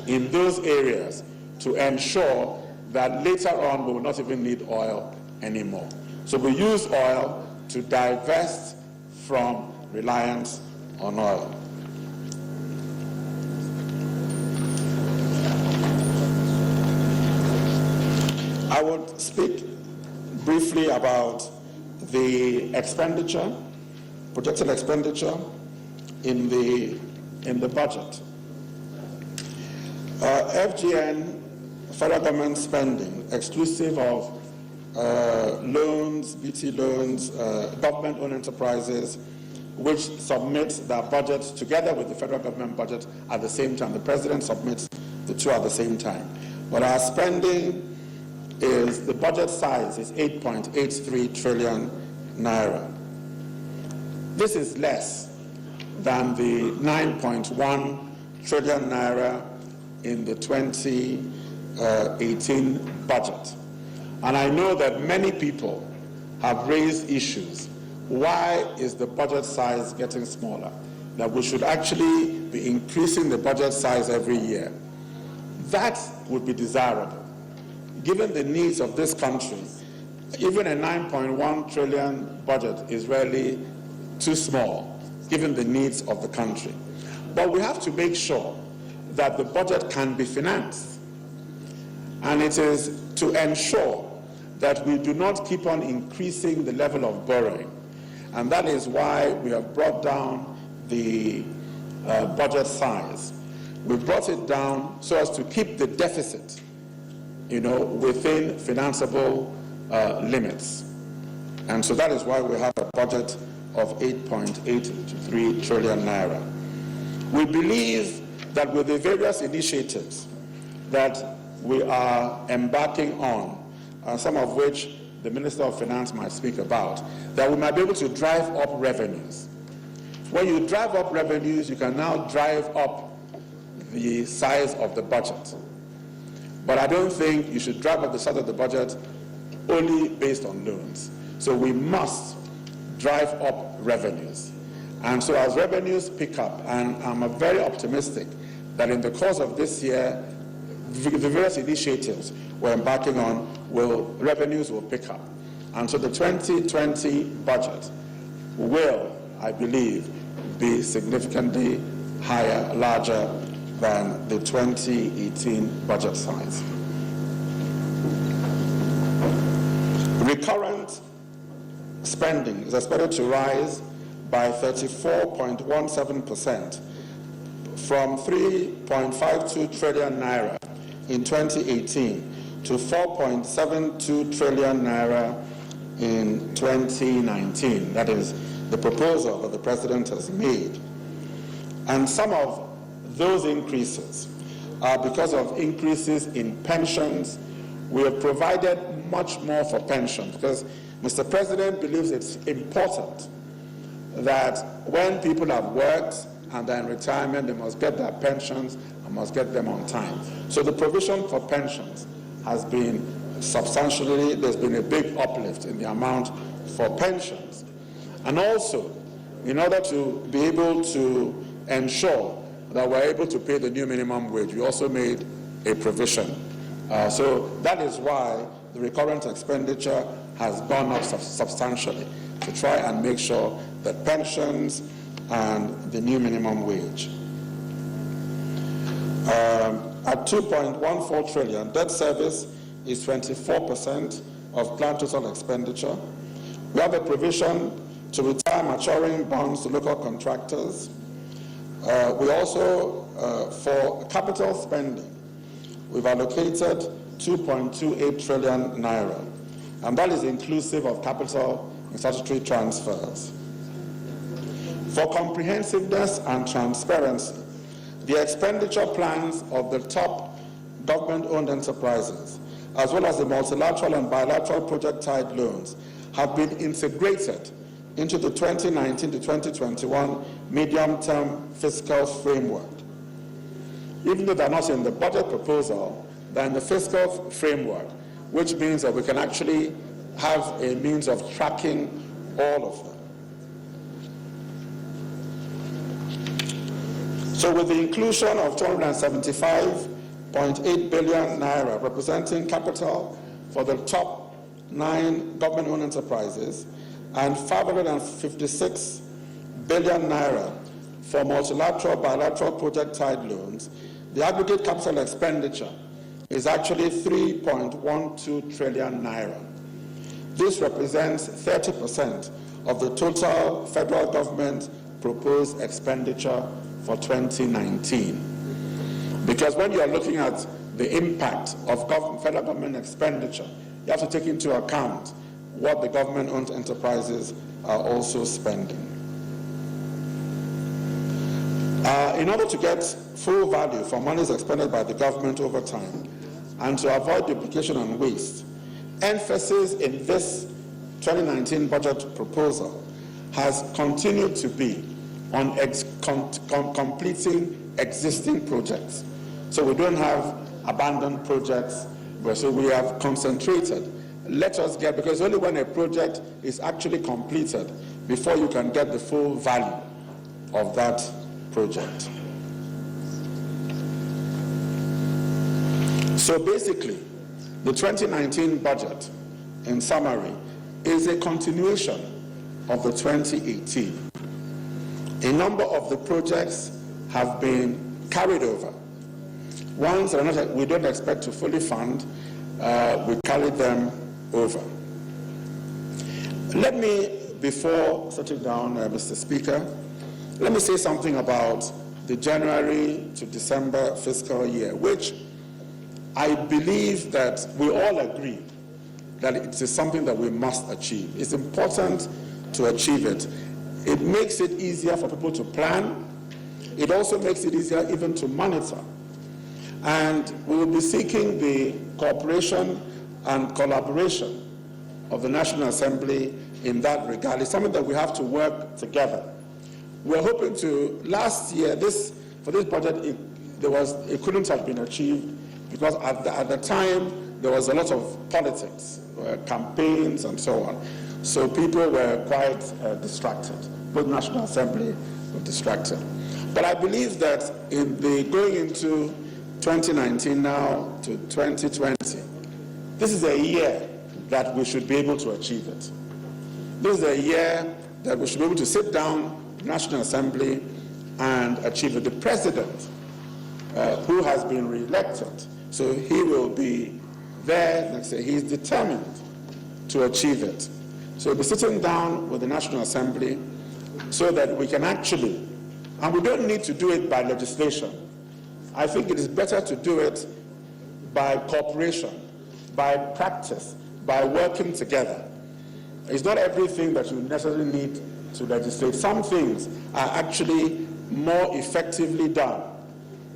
in those areas to ensure that later on we will not even need oil anymore. So we use oil to divest from reliance on oil. I would speak briefly about the expenditure, projected expenditure in the budget. FGN, federal government spending, exclusive of loans, BT loans, government-owned enterprises, which submit their budget together with the federal government budget at the same time. The president submits the two at the same time. But our spending is, the budget size is 8.83 trillion naira. This is less than the 9.1 trillion naira in the 2018 budget. And I know that many people have raised issues. Why is the budget size getting smaller? That we should actually be increasing the budget size every year. That would be desirable. Given the needs of this country, even a 9.1 trillion budget is really too small, given the needs of the country. But we have to make sure that the budget can be financed. And it is to ensure that we do not keep on increasing the level of borrowing. And that is why we have brought down the budget size. We brought it down so as to keep the deficit, within financeable limits. And so that is why we have a budget of 8.83 trillion naira. We believe that with the various initiatives that we are embarking on, some of which the Minister of Finance might speak about, that we might be able to drive up revenues. When you drive up revenues, you can now drive up the size of the budget. But I don't think you should drive up the size of the budget only based on loans. So we must drive up revenues. And so as revenues pick up, and I'm very optimistic that in the course of this year, the various initiatives we're embarking on, revenues will pick up. And so the 2020 budget will, I believe, be significantly higher, larger than the 2018 budget size. Recurrent spending is expected to rise by 34.17% from 3.52 trillion naira in 2018 to 4.72 trillion naira in 2019. That is the proposal that the President has made. And some of those increases are because of increases in pensions. We have provided much more for pensions because Mr. President believes it's important that when people have worked and they're in retirement, they must get their pensions and must get them on time. So the provision for pensions has been substantially, there's been a big uplift in the amount for pensions. And also, in order to be able to ensure that we're able to pay the new minimum wage, we also made a provision. So that is why the recurrent expenditure has gone up substantially to try and make sure that pensions and the new minimum wage. At 2.14 trillion, debt service is 24% of planned total expenditure. We have a provision to retire maturing bonds to local contractors. We also, for capital spending, we've allocated 2.28 trillion naira, and that is inclusive of capital and statutory transfers. For comprehensiveness and transparency, the expenditure plans of the top government-owned enterprises, as well as the multilateral and bilateral project-tied loans, have been integrated into the 2019 to 2021 medium-term fiscal framework. Even though they're not in the budget proposal, they're in the fiscal framework, which means that we can actually have a means of tracking all of them. So with the inclusion of 275.8 billion naira representing capital for the top 9 government-owned enterprises and 556 billion naira for multilateral bilateral project-tied loans, the aggregate capital expenditure is actually 3.12 trillion naira. This represents 30% of the total federal government proposed expenditure for 2019. Because when you are looking at the impact of federal government expenditure, you have to take into account what the government-owned enterprises are also spending. In order to get full value for monies expended by the government over time and to avoid duplication and waste, emphasis in this 2019 budget proposal has continued to be on completing existing projects. So we don't have abandoned projects, but so we have concentrated. Let us get, because only when a project is actually completed before you can get the full value of that project. So basically, the 2019 budget, in summary, is a continuation of the 2018. A number of the projects have been carried over. Ones that we don't expect to fully fund, we carried them over. Let me, before settling down, Mr. Speaker, let me say something about the January to December fiscal year, which I believe that we all agree that it is something that we must achieve. It's important to achieve it. It makes it easier for people to plan. It also makes it easier even to monitor. And we will be seeking the cooperation and collaboration of the National Assembly in that regard. It's something that we have to work together. We're hoping to, last year, for this budget, it couldn't have been achieved because at the time, there was a lot of politics, campaigns and so on. So people were quite distracted. Both National Assembly were distracted. But I believe that in the going into 2019 now to 2020, this is a year that we should be able to achieve it. This is a year that we should be able to sit down, National Assembly, and achieve it. The President, who has been re-elected, so he will be there, let's say, he's determined to achieve it. So we'll be sitting down with the National Assembly so that we can actually, and we don't need to do it by legislation. I think it is better to do it by cooperation, by practice, by working together. It's not everything that you necessarily need to legislate. Some things are actually more effectively done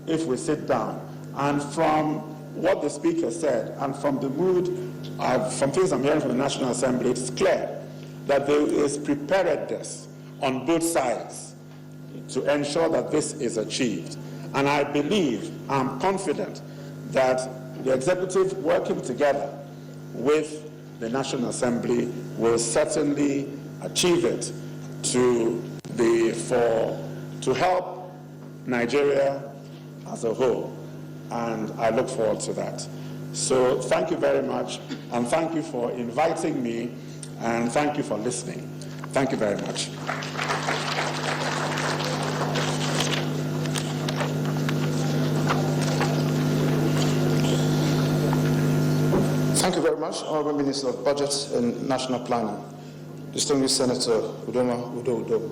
if we sit down. And from what the speaker said, and from the mood, from things I'm hearing from the National Assembly, it's clear that there is preparedness on both sides to ensure that this is achieved. And I believe, I'm confident, that the executive working together with the National Assembly will certainly achieve it to help Nigeria as a whole. And I look forward to that. So thank you very much, and thank you for inviting me, and thank you for listening. Thank you very much. Thank you very much, Honourable Minister of Budget and National Planning, distinguished Senator Udo.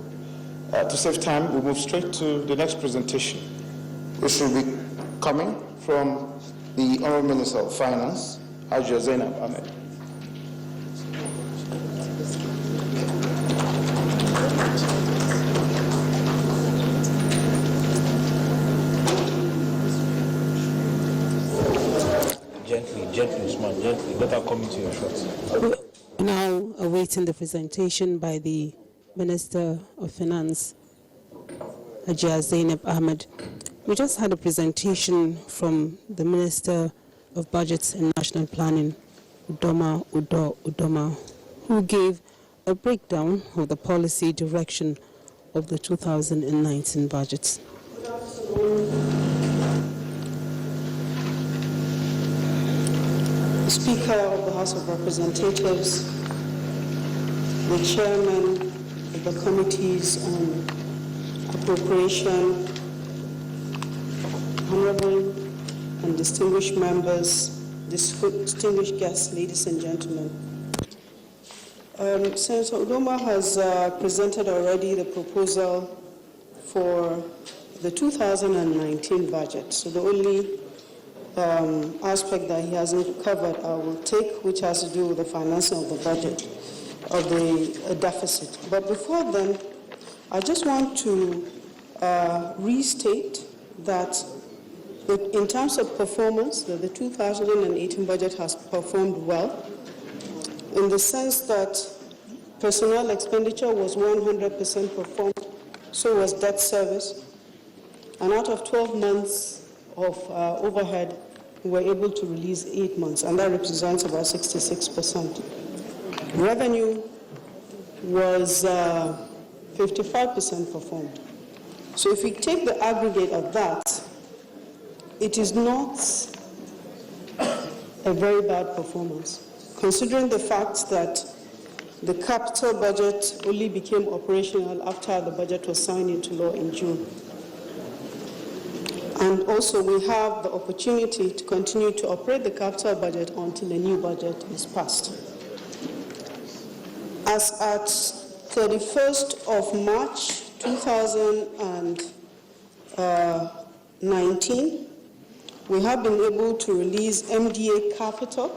To save time, we'll move straight to the next presentation, which will be coming from the Honourable Minister of Finance, Abuja Zainab Ahmed. Gently, Usman, gently. Let her come into your shots. Now awaiting the presentation by the Minister of Finance, Abuja Zainab Ahmed. We just had a presentation from the Minister of Budget and National Planning, Udoma, who gave a breakdown of the policy direction of the 2019 budget. Speaker of the House of Representatives, the Chairman of the Committees on Appropriation, Honorable and distinguished members, distinguished guests, ladies and gentlemen. Senator Udoma has presented already the proposal for the 2019 budget. So the only aspect that he hasn't covered I will take, which has to do with the financing of the budget, of the deficit. But before then, I just want to restate that in terms of performance, that the 2018 budget has performed well, in the sense that personnel expenditure was 100% performed, so was debt service, and out of 12 months of overhead, we were able to release 8 months, and that represents about 66%. Revenue was 55% performed. So if we take the aggregate of that, it is not a very bad performance, considering the fact that the capital budget only became operational after the budget was signed into law in June. And also we have the opportunity to continue to operate the capital budget until a new budget is passed. As at 31st of March 2019, we have been able to release MDA capital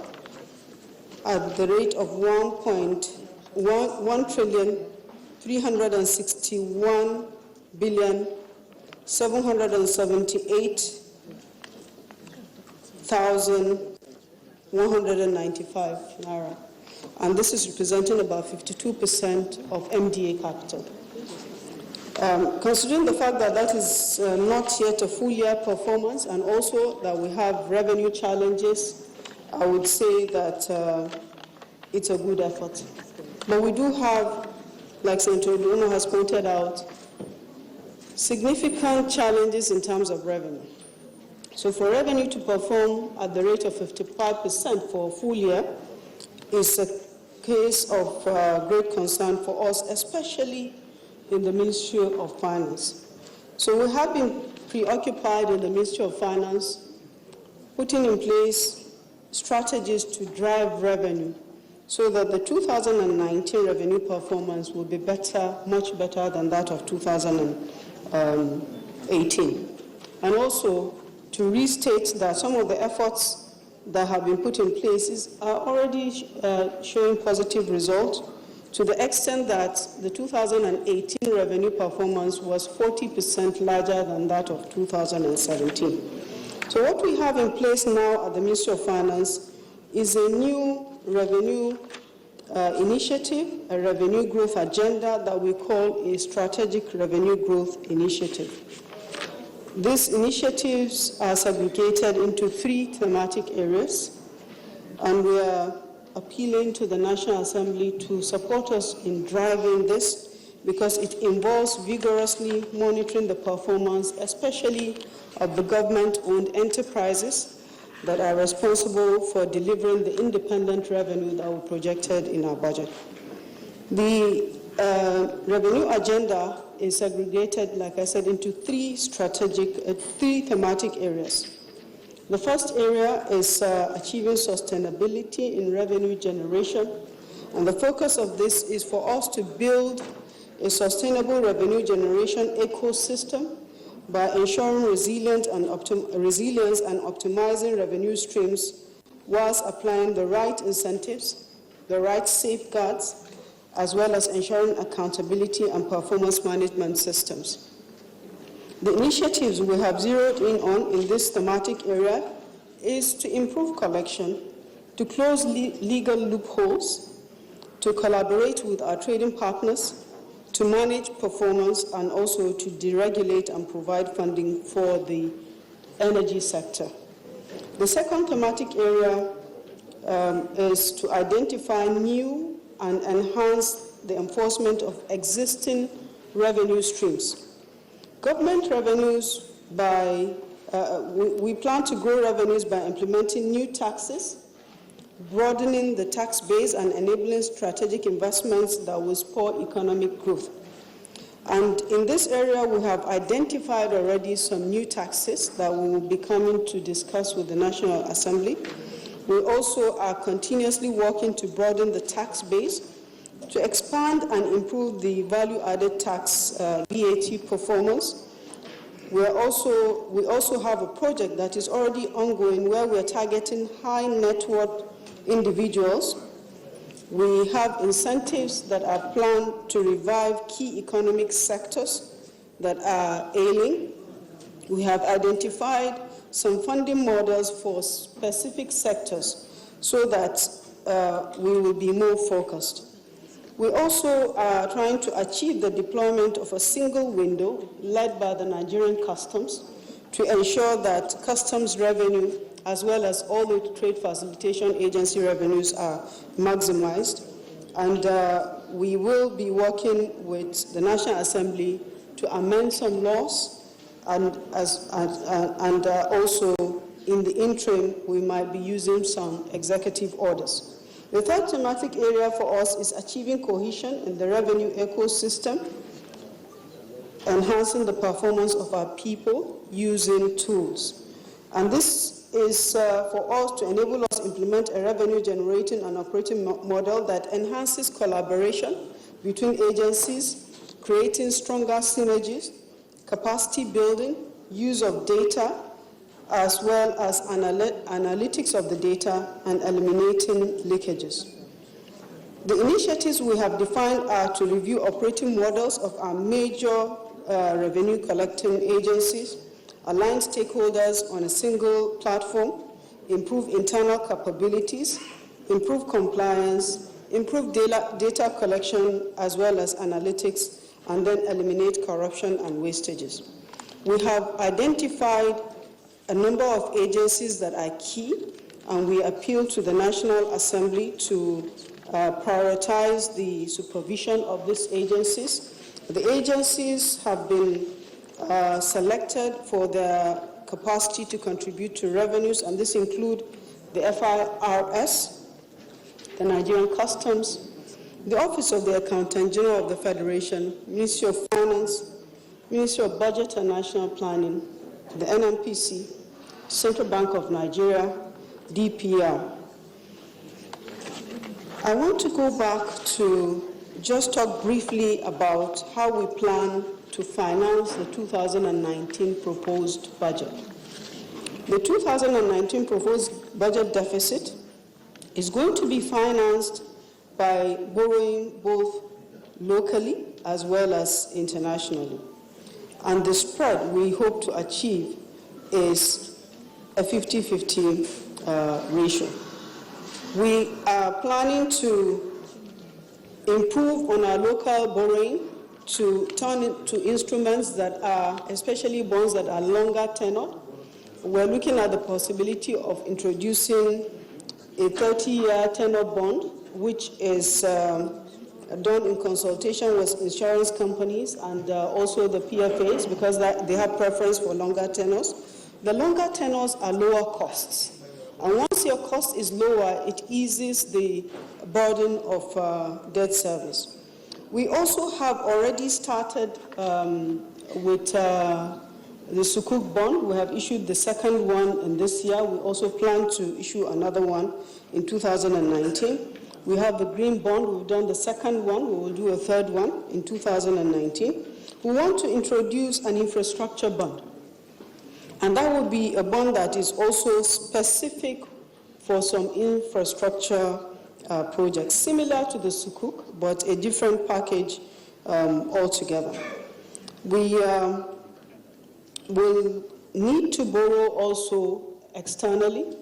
at the rate of 1,361,778,195 naira. And this is representing about 52% of MDA capital. Considering the fact that that is not yet a full year performance, and also that we have revenue challenges, I would say that it's a good effort. But we do have, like Senator Udoma has pointed out, significant challenges in terms of revenue. So for revenue to perform at the rate of 55% for a full year is a case of great concern for us, especially in the Ministry of Finance. So we have been preoccupied in the Ministry of Finance, putting in place strategies to drive revenue so that the 2019 revenue performance will be better, much better than that of 2018. And also to restate that some of the efforts that have been put in place are already showing positive results. to the extent that the 2018 revenue performance was 40% larger than that of 2017. So what we have in place now at the Ministry of Finance is a new revenue initiative, a revenue growth agenda that we call a strategic revenue growth initiative. These initiatives are segregated into 3 thematic areas, and we are appealing to the National Assembly to support us in driving this because it involves vigorously monitoring the performance, especially of the government-owned enterprises that are responsible for delivering the independent revenue that we projected in our budget. The revenue agenda is segregated, like I said, into 3 thematic areas. The first area is achieving sustainability in revenue generation, and the focus of this is for us to build a sustainable revenue generation ecosystem by ensuring resilience and optimizing revenue streams whilst applying the right incentives, the right safeguards, as well as ensuring accountability and performance management systems. The initiatives we have zeroed in on in this thematic area is to improve collection, to close legal loopholes, to collaborate with our trading partners, to manage performance, and also to deregulate and provide funding for the energy sector. The second thematic area is to identify new and enhance the enforcement of existing revenue streams. Government revenues we plan to grow revenues by implementing new taxes, broadening the tax base, and enabling strategic investments that will spur economic growth. And in this area, we have identified already some new taxes that we will be coming to discuss with the National Assembly. We also are continuously working to broaden the tax base, to expand and improve the value-added tax VAT performance. We also have a project that is already ongoing where we are targeting high net worth individuals. We have incentives that are planned to revive key economic sectors that are ailing. We have identified some funding models for specific sectors so that we will be more focused. We also are trying to achieve the deployment of a single window led by the Nigerian Customs to ensure that customs revenue as well as all the trade facilitation agency revenues are maximized. And we will be working with the National Assembly to amend some laws, and also in the interim, we might be using some executive orders. The third thematic area for us is achieving cohesion in the revenue ecosystem, enhancing the performance of our people using tools. And this is for us to enable us to implement a revenue generating and operating model that enhances collaboration between agencies, creating stronger synergies, capacity building, use of data, as well as analytics of the data and eliminating leakages. The initiatives we have defined are to review operating models of our major revenue collecting agencies, align stakeholders on a single platform, improve internal capabilities, improve compliance, improve data collection as well as analytics, and then eliminate corruption and wastages. We have identified a number of agencies that are key, and we appeal to the National Assembly to prioritize the supervision of these agencies. The agencies have been selected for their capacity to contribute to revenues, and this include the FIRS, the Nigerian Customs, the Office of the Accountant General of the Federation, Ministry of Finance, Ministry of Budget and National Planning, the NMPC, Central Bank of Nigeria, DPR. I want to go back to just talk briefly about how we plan to finance the 2019 proposed budget. The 2019 proposed budget deficit is going to be financed by borrowing both locally as well as internationally. And the spread we hope to achieve is a 50-50 ratio. We are planning to improve on our local borrowing to turn it to instruments that are, especially bonds that are longer tenor. We're looking at the possibility of introducing a 30-year tenor bond, which is done in consultation with insurance companies and also the PFAs, because they have preference for longer tenors. The longer tenors are lower costs. And once your cost is lower, it eases the burden of debt service. We also have already started with the Sukuk bond. We have issued the second one in this year. We also plan to issue another one in 2019. We have the green bond. We've done the second one. We will do a third one in 2019. We want to introduce an infrastructure bond. And that would be a bond that is also specific for some infrastructure projects, similar to the Sukuk, but a different package altogether. We will need to borrow also externally,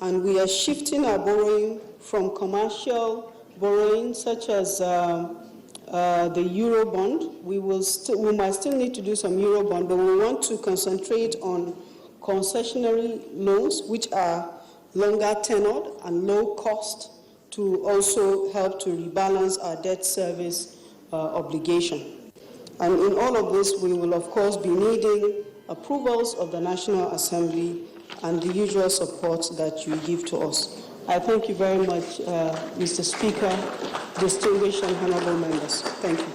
and we are shifting our borrowing from commercial borrowing, such as the Euro bond. We might still need to do some Euro bond, but we want to concentrate on concessionary loans, which are longer tenured and low cost, to also help to rebalance our debt service obligation. And in all of this, we will, of course, be needing approvals of the National Assembly and the usual support that you give to us. I thank you very much, Mr. Speaker, distinguished and honorable members. Thank you.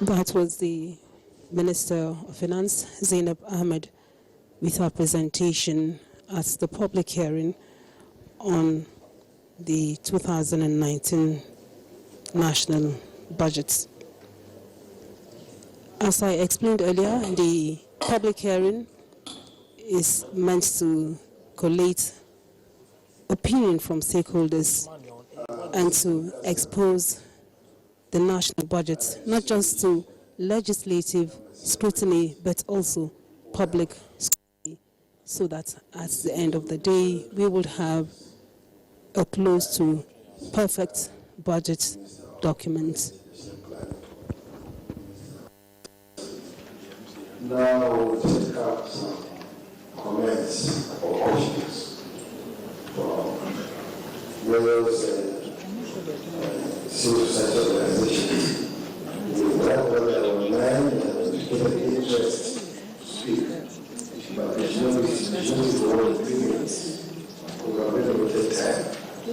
That was the Minister of Finance, Zainab Ahmed, with her presentation at the public hearing on the 2019 national budget. As I explained earlier, the public hearing is meant to collate opinion from stakeholders and to expose the national budget, not just to legislative scrutiny, but also public scrutiny, so that at the end of the day, we would have a close to perfect budget document. Now we'll take up some comments or questions from various civil society organizations. We have online and interest to speak, but there's no institutions for all the 3 minutes. We are very limited time.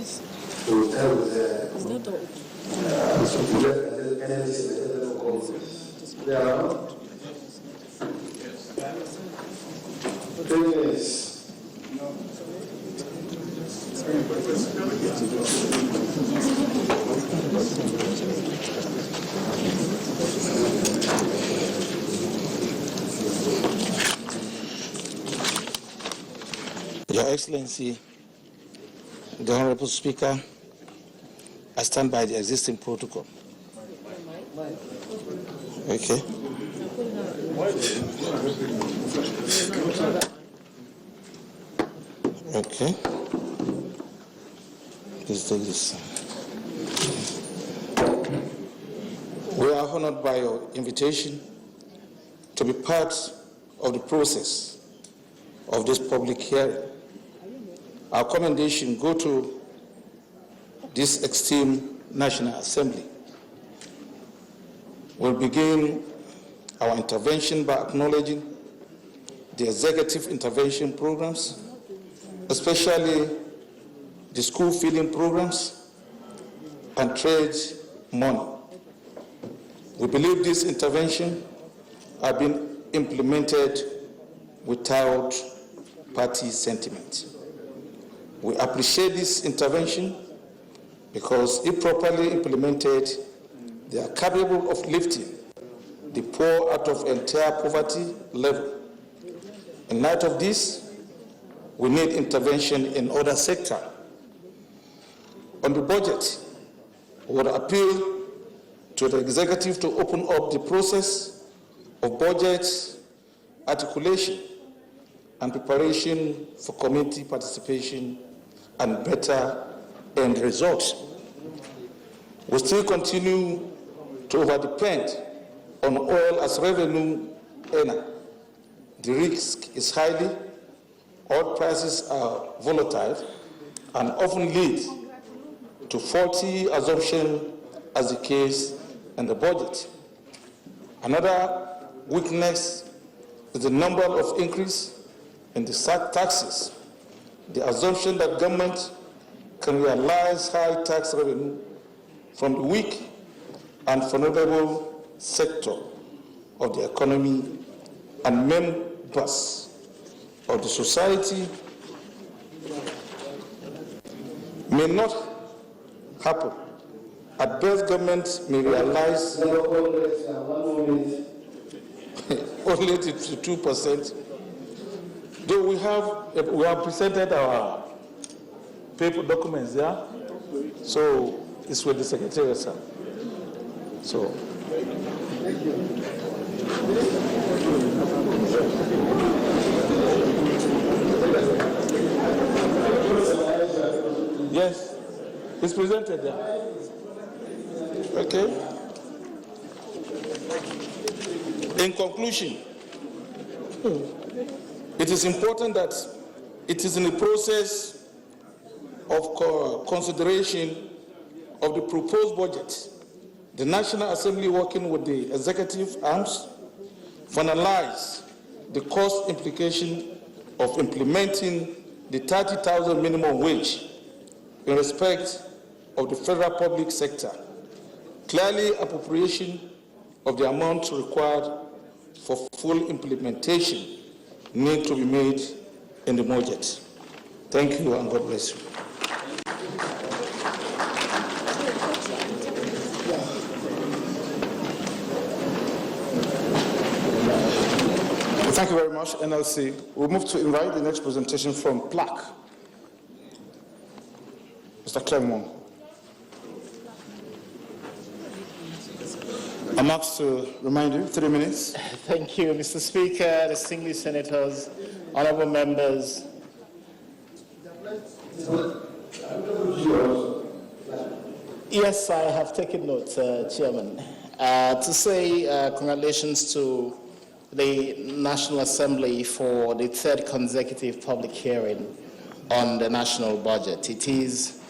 So we tell the they are around 3 minutes. Your Excellency, the Honorable Speaker, I stand by the existing protocol. Okay. Okay. Please take this. We are honored by your invitation to be part of the process of this public hearing. Our commendation go to this esteemed National Assembly. We'll begin our intervention by acknowledging the executive intervention programs, especially the school feeding programs and trade money. We believe this intervention have been implemented without party sentiment. We appreciate this intervention because if properly implemented, they are capable of lifting the poor out of entire poverty level. In light of this, we need intervention in other sectors. On the budget, we would appeal to the executive to open up the process of budget articulation and preparation for community participation and better end results. We still continue to overdepend on oil as revenue earner. The risk is high, oil prices are volatile and often lead to faulty assumption as the case in the budget. Another weakness is the number of increase in the taxes. The assumption that government can realize high tax revenue from the weak and vulnerable sector of the economy and members of the society may not happen. At best, government may realize only to 2%. Though we have presented our paper documents there, so it's with the Secretary, sir. So. Yes, it's presented there. Okay. In conclusion, it is important that it is in the process of consideration of the proposed budget, the National Assembly working with the executive arms finalize the cost implication of implementing the 30,000 minimum wage in respect of the federal public sector. Clearly, appropriation of the amount required for full implementation need to be made in the budget. Thank you and God bless you. Thank you very much, NLC. We'll move to invite the next presentation from PLAC. Mr. Clermont. I'm asked to remind you, 3 minutes. Thank you, Mr. Speaker, distinguished senators, honorable members. Yes, I have taken note, Chairman. To say congratulations to the National Assembly for the third consecutive public hearing on the national budget. It is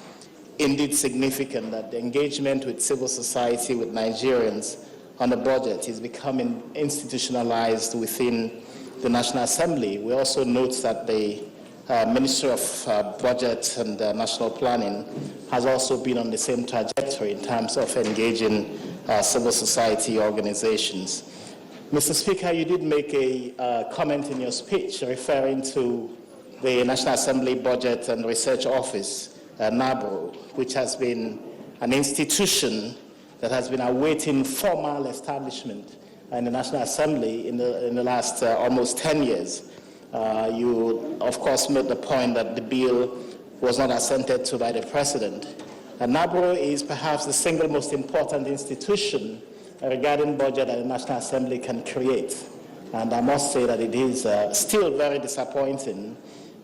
indeed significant that the engagement with civil society, with Nigerians on the budget is becoming institutionalized within the National Assembly. We also note that the Ministry of Budget and National Planning has also been on the same trajectory in terms of engaging civil society organizations. Mr. Speaker, you did make a comment in your speech referring to the National Assembly Budget and Research Office, NABRO, which has been an institution that has been awaiting formal establishment in the National Assembly in the last almost 10 years. You, of course, made the point that the bill was not assented to by the President. NABRO is perhaps the single most important institution regarding budget that the National Assembly can create. And I must say that it is still very disappointing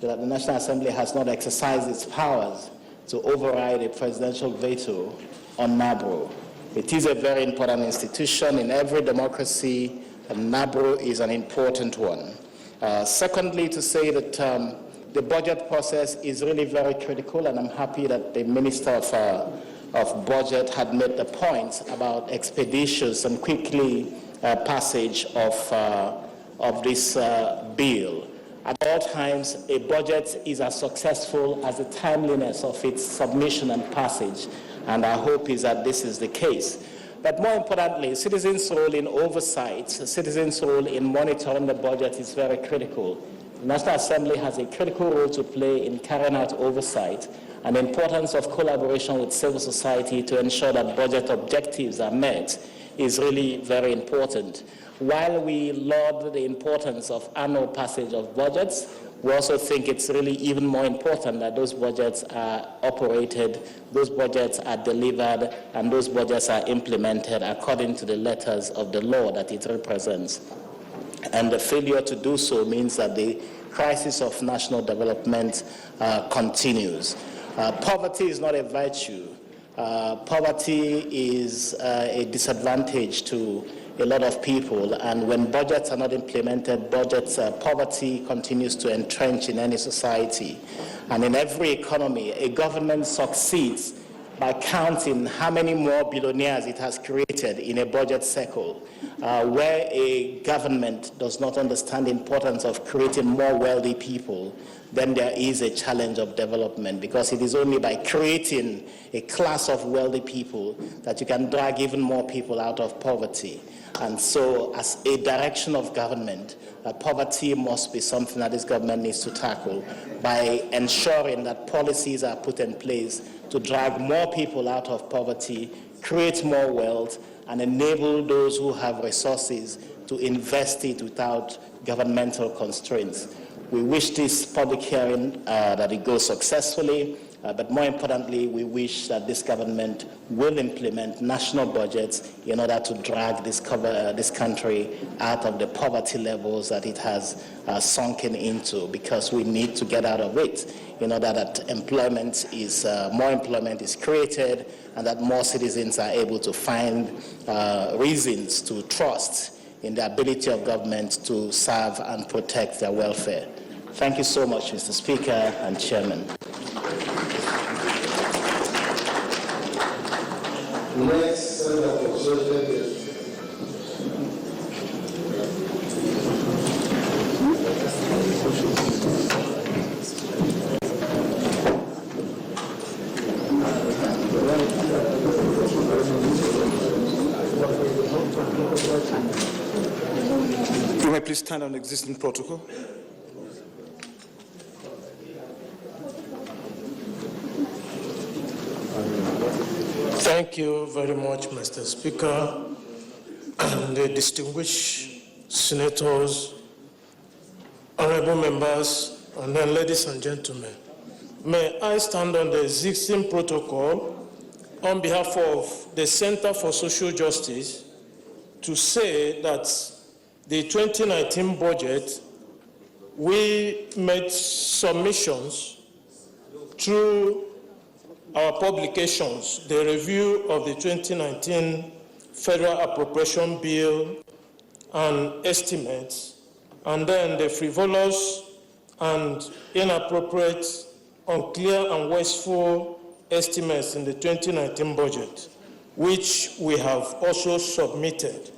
that the National Assembly has not exercised its powers to override a presidential veto on NABRO. It is a very important institution in every democracy, and NABRO is an important one. Secondly, to say that the budget process is really very critical, and I'm happy that the Minister of Budget had made the point about expeditious and quickly passage of this bill. At all times, a budget is as successful as the timeliness of its submission and passage, and our hope is that this is the case. But more importantly, citizens' role in oversight, citizens' role in monitoring the budget is very critical. The National Assembly has a critical role to play in carrying out oversight, and the importance of collaboration with civil society to ensure that budget objectives are met is really very important. While we laud the importance of annual passage of budgets, we also think it's really even more important that those budgets are operated, those budgets are delivered, and those budgets are implemented according to the letters of the law that it represents. And the failure to do so means that the crisis of national development continues. Poverty is not a virtue. Poverty is a disadvantage to a lot of people, and when budgets are not implemented, poverty continues to entrench in any society. And in every economy, a government succeeds by counting how many more billionaires it has created in a budget cycle. Where a government does not understand the importance of creating more wealthy people, then there is a challenge of development, because it is only by creating a class of wealthy people that you can drag even more people out of poverty. And so, as a direction of government, poverty must be something that this government needs to tackle by ensuring that policies are put in place to drag more people out of poverty, create more wealth, and enable those who have resources to invest it without governmental constraints. We wish this public hearing that it goes successfully, but more importantly, we wish that this government will implement national budgets in order to drag this country out of the poverty levels that it has sunken into, because we need to get out of it in order that more employment is created, and that more citizens are able to find reasons to trust in the ability of government to serve and protect their welfare. Thank you so much, Mr. Speaker and Chairman. Next, You may please stand on existing protocol. Thank you very much, Mr. Speaker, and the distinguished senators, honorable members, and then ladies and gentlemen. May I stand on the existing protocol on behalf of the Center for Social Justice to say that the 2019 budget, we made submissions through our publications, the review of the 2019 Federal Appropriation Bill and estimates, and then the frivolous and inappropriate, unclear and wasteful estimates in the 2019 budget, which we have also submitted.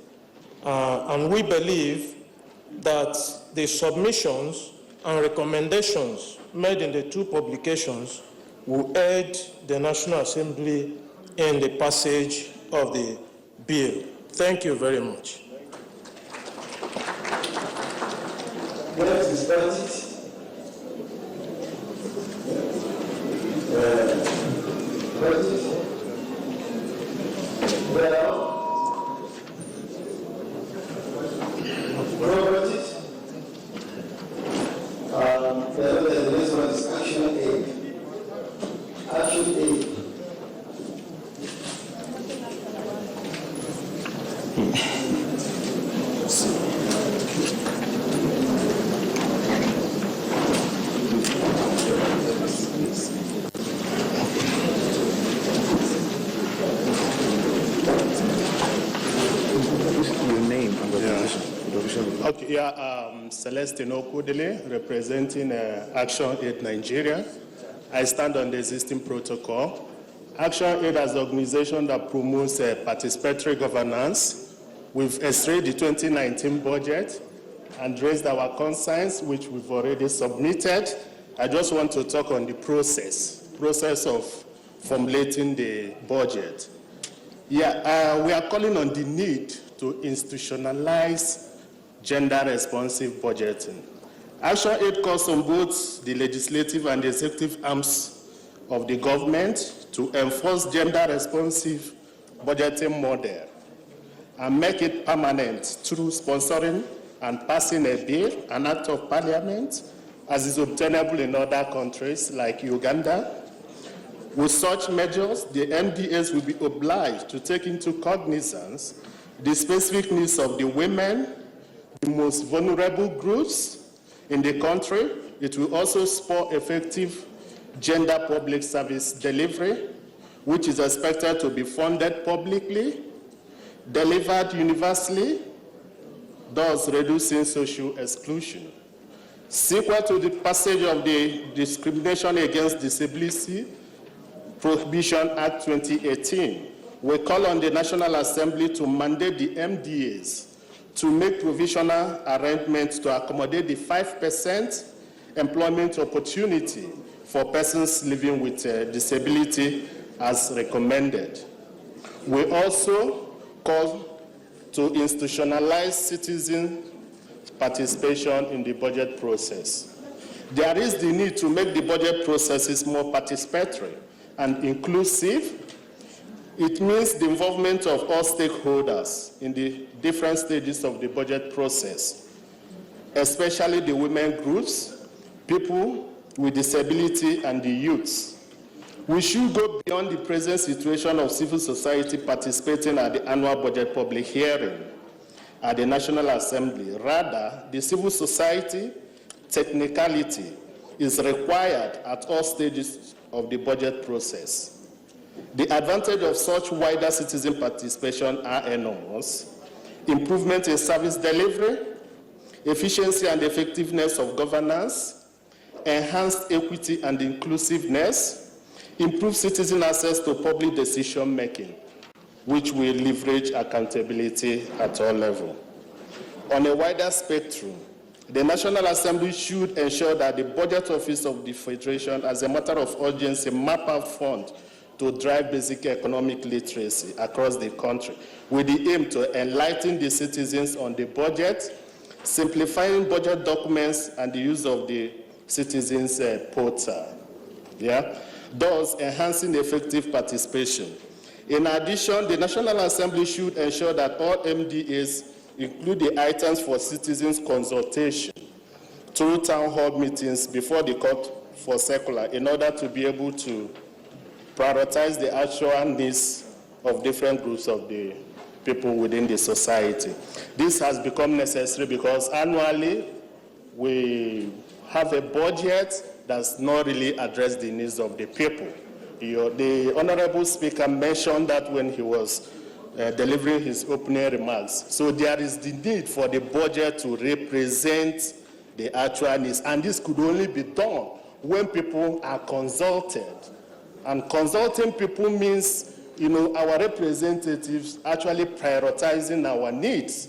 And we believe that the submissions and recommendations made in the two publications will aid the National Assembly in the passage of the bill. Thank you very much. next is budget. Budget. Well, budget. The next one is action aid. Action aid. Okay, Celestine Okudele, representing Action Aid Nigeria. I stand on the existing protocol. Action Aid is an organization that promotes participatory governance. We've extracted the 2019 budget and raised our concerns, which we've already submitted. I just want to talk on the process of formulating the budget. We are calling on the need to institutionalize gender-responsive budgeting. Action 8 calls on both the legislative and the executive arms of the government to enforce gender-responsive budgeting model and make it permanent through sponsoring and passing a bill, an act of parliament, as is obtainable in other countries like Uganda. With such measures, the MDAs will be obliged to take into cognizance the specific needs of the women, the most vulnerable groups in the country. It will also support effective gender public service delivery, which is expected to be funded publicly, delivered universally, thus reducing social exclusion. Sequel to the passage of the Discrimination Against Disability Prohibition Act 2018, we call on the National Assembly to mandate the MDAs to make provisional arrangements to accommodate the 5% employment opportunity for persons living with disability as recommended. We also call to institutionalize citizen participation in the budget process. There is the need to make the budget processes more participatory and inclusive. It means the involvement of all stakeholders in the different stages of the budget process, especially the women groups, people with disability, and the youths. We should go beyond the present situation of civil society participating at the annual budget public hearing at the National Assembly. Rather, the civil society technicality is required at all stages of the budget process. The advantage of such wider citizen participation are enormous. Improvement in service delivery, efficiency and effectiveness of governance, enhanced equity and inclusiveness, improved citizen access to public decision making, which will leverage accountability at all levels. On a wider spectrum, the National Assembly should ensure that the Budget Office of the Federation, as a matter of urgency, map out funds to drive basic economic literacy across the country, with the aim to enlighten the citizens on the budget, simplifying budget documents, and the use of the citizens' portal. Thus enhancing effective participation. In addition, the National Assembly should ensure that all MDAs include the items for citizens' consultation through town hall meetings before the court for circular, in order to be able to prioritize the actual needs of different groups of the people within the society. This has become necessary because annually we have a budget that's not really address the needs of the people. The Honorable Speaker mentioned that when he was delivering his opening remarks. So there is the need for the budget to represent the actual needs, and this could only be done when people are consulted. And consulting people means, our representatives actually prioritizing our needs,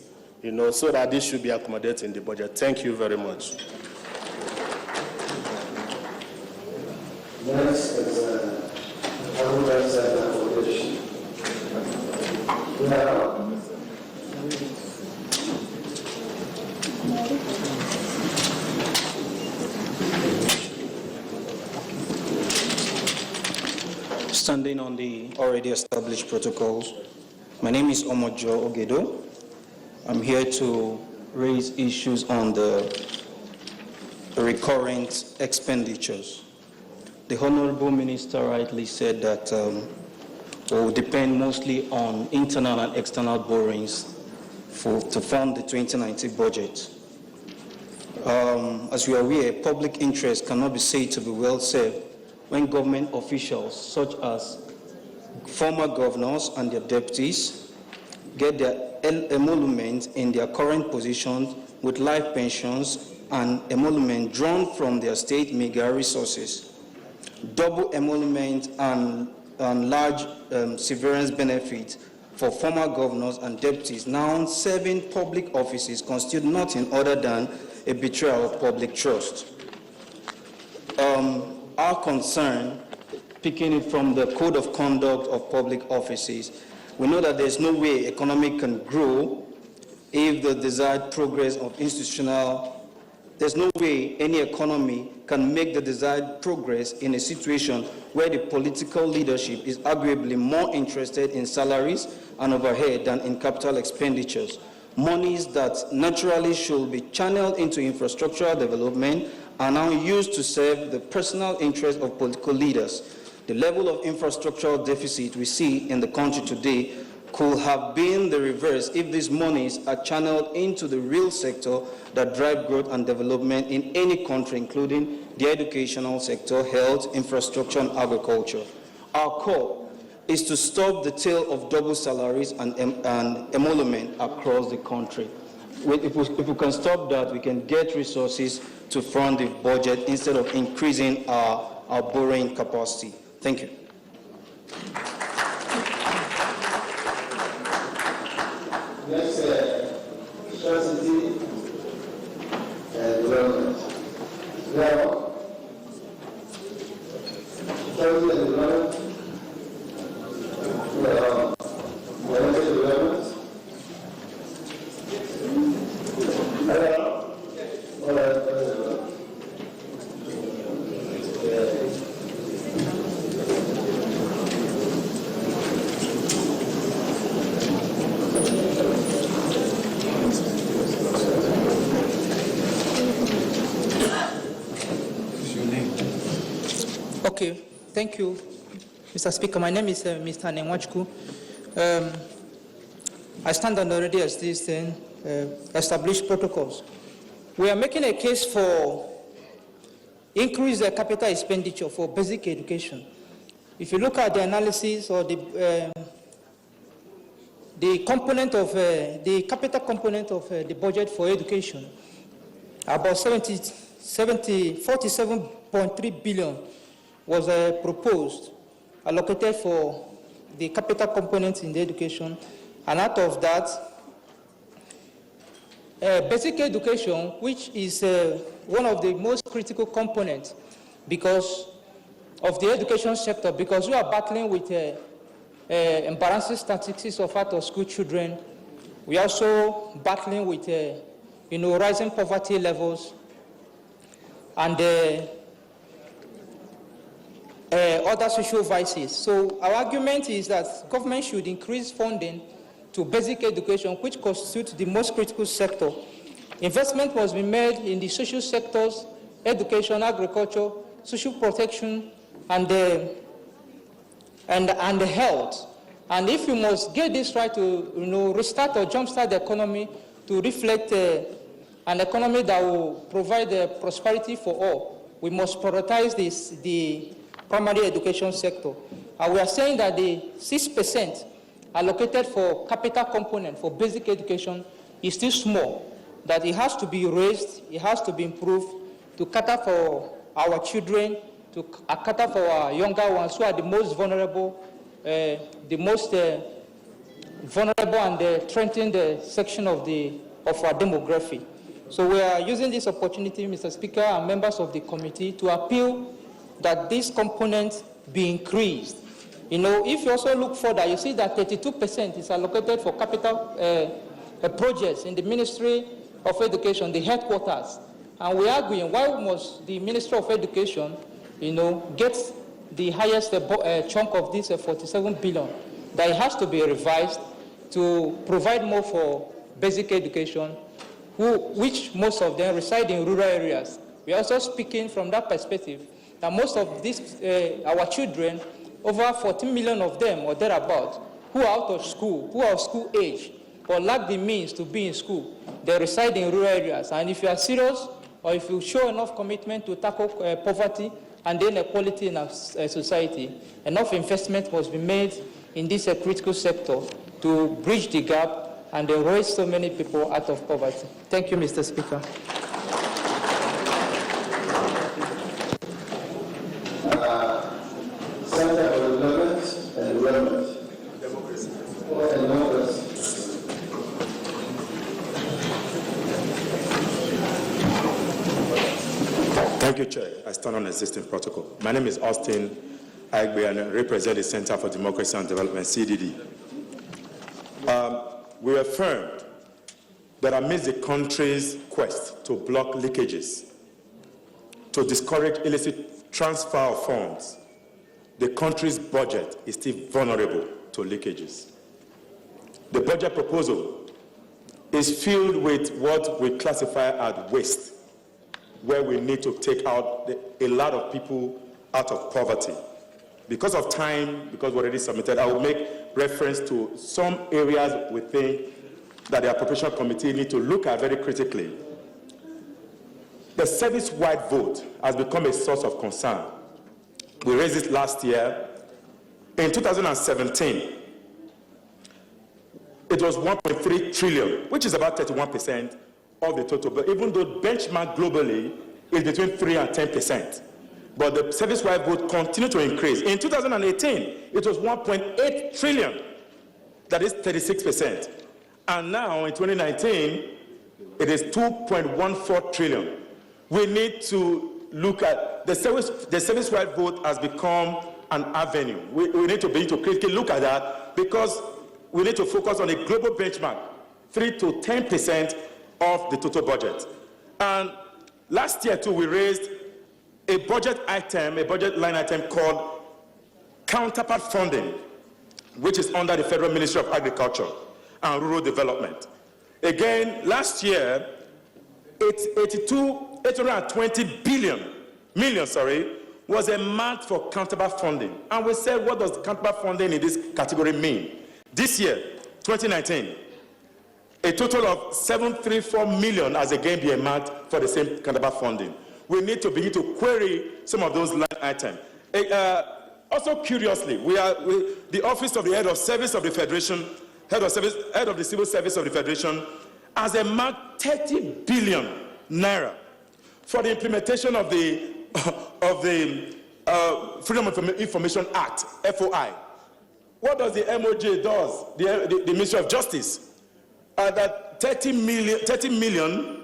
so that this should be accommodated in the budget. Thank you very much. Next is Appropriation. Standing on the already established protocols, my name is Omojo Ogedo. I'm here to raise issues on the recurrent expenditures. The Honorable Minister rightly said that it will depend mostly on internal and external borrowings to fund the 2019 budget. As you are aware, public interest cannot be said to be well served when government officials, such as former governors and their deputies, get their emolument in their current positions with life pensions and emolument drawn from their state mega resources. Double emolument and large severance benefits for former governors and deputies now serving public offices constitute nothing other than a betrayal of public trust. Our concern, picking it from the Code of Conduct of Public Offices, We know that there's no way economy can grow if the desired progress of there's no way any economy can make the desired progress in a situation where the political leadership is arguably more interested in salaries and overhead than in capital expenditures. Monies that naturally should be channeled into infrastructural development are now used to serve the personal interests of political leaders. The level of infrastructural deficit we see in the country today could have been the reverse if these monies are channeled into the real sector that drive growth and development in any country, including the educational sector, health, infrastructure, and agriculture. Our call is to stop the tale of double salaries and emolument across the country. If we can stop that, we can get resources to fund the budget instead of increasing our borrowing capacity. Thank you. Next, strategy and development. Now, strategy and development. Financial development. Okay, thank you, Mr. Speaker. My name is Mr. Nenwachku. I stand on already as these established protocols. We are making a case for increased capital expenditure for basic education. If you look at the analysis or the component of the capital component of the budget for education, about 47.3 billion was proposed, allocated for the capital components in the education, and out of that, basic education, which is one of the most critical components because of the education sector, because we are battling with embarrassing statistics of out-of-school children. We are also battling with rising poverty levels and other social vices. So our argument is that government should increase funding to basic education, which constitutes the most critical sector. Investment must be made in the social sectors, education, agriculture, social protection, and health. And if you must get this right to restart or jumpstart the economy to reflect an economy that will provide prosperity for all, we must prioritize the primary education sector. And we are saying that the 6% allocated for capital component for basic education is still small, that it has to be raised, it has to be improved to cater for our children, to cater for our younger ones who are the most vulnerable, and threatened section of our demography. So we are using this opportunity, Mr. Speaker, and members of the committee, to appeal that this component be increased. If you also look further, you see that 32% is allocated for capital projects in the Ministry of Education, the headquarters. And we are arguing, why must the Ministry of Education, get the highest chunk of this 47 billion? That it has to be revised to provide more for basic education, which most of them reside in rural areas. We are also speaking from that perspective that most of these, our children, over 14 million of them or thereabouts, who are out of school, who are of school age, or lack the means to be in school, they reside in rural areas. And if you are serious, or if you show enough commitment to tackle poverty and inequality in our society, enough investment must be made in this critical sector to bridge the gap and raise so many people out of poverty. Thank you, Mr. Speaker. Center for Development and Development. Democracy. And democracy. Thank you, Chair. I stand on existing protocol. My name is Austin Aigbe, and I represent the Center for Democracy and Development, CDD. we affirmed that amidst the country's quest to block leakages, to discourage illicit transfer of funds, the country's budget is still vulnerable to leakages. The budget proposal is filled with what we classify as waste, where we need to take out a lot of people out of poverty. Because of time, because we already submitted, I will make reference to some areas we think that the Appropriation Committee need to look at very critically. The service-wide vote has become a source of concern. We raised it last year. In 2017, it was 1.3 trillion, which is about 31% of the total. But even though benchmark globally is between 3 and 10%, but the service-wide vote continued to increase. In 2018, it was 1.8 trillion, that is 36%. And now in 2019, it is 2.14 trillion. We need to look at the service-wide vote has become an avenue. We need to be to critically look at that because we need to focus on a global benchmark, 3 to 10% of the total budget. And last year too, we raised a budget line item called counterpart funding, which is under the Federal Ministry of Agriculture and Rural Development. Again, last year, 820 million, was earmarked for counterpart funding. And we said, what does counterpart funding in this category mean? This year, 2019, a total of 734 million has again been earmarked for the same counterpart funding. We need to begin to query some of those line items. Also, curiously, the Office of the Head of Service of the Federation, Head of the Civil Service of the Federation, has earmarked 30 billion naira for the implementation of the Freedom of Information Act, FOI. What does the MOJ do? The Ministry of Justice? That 30 million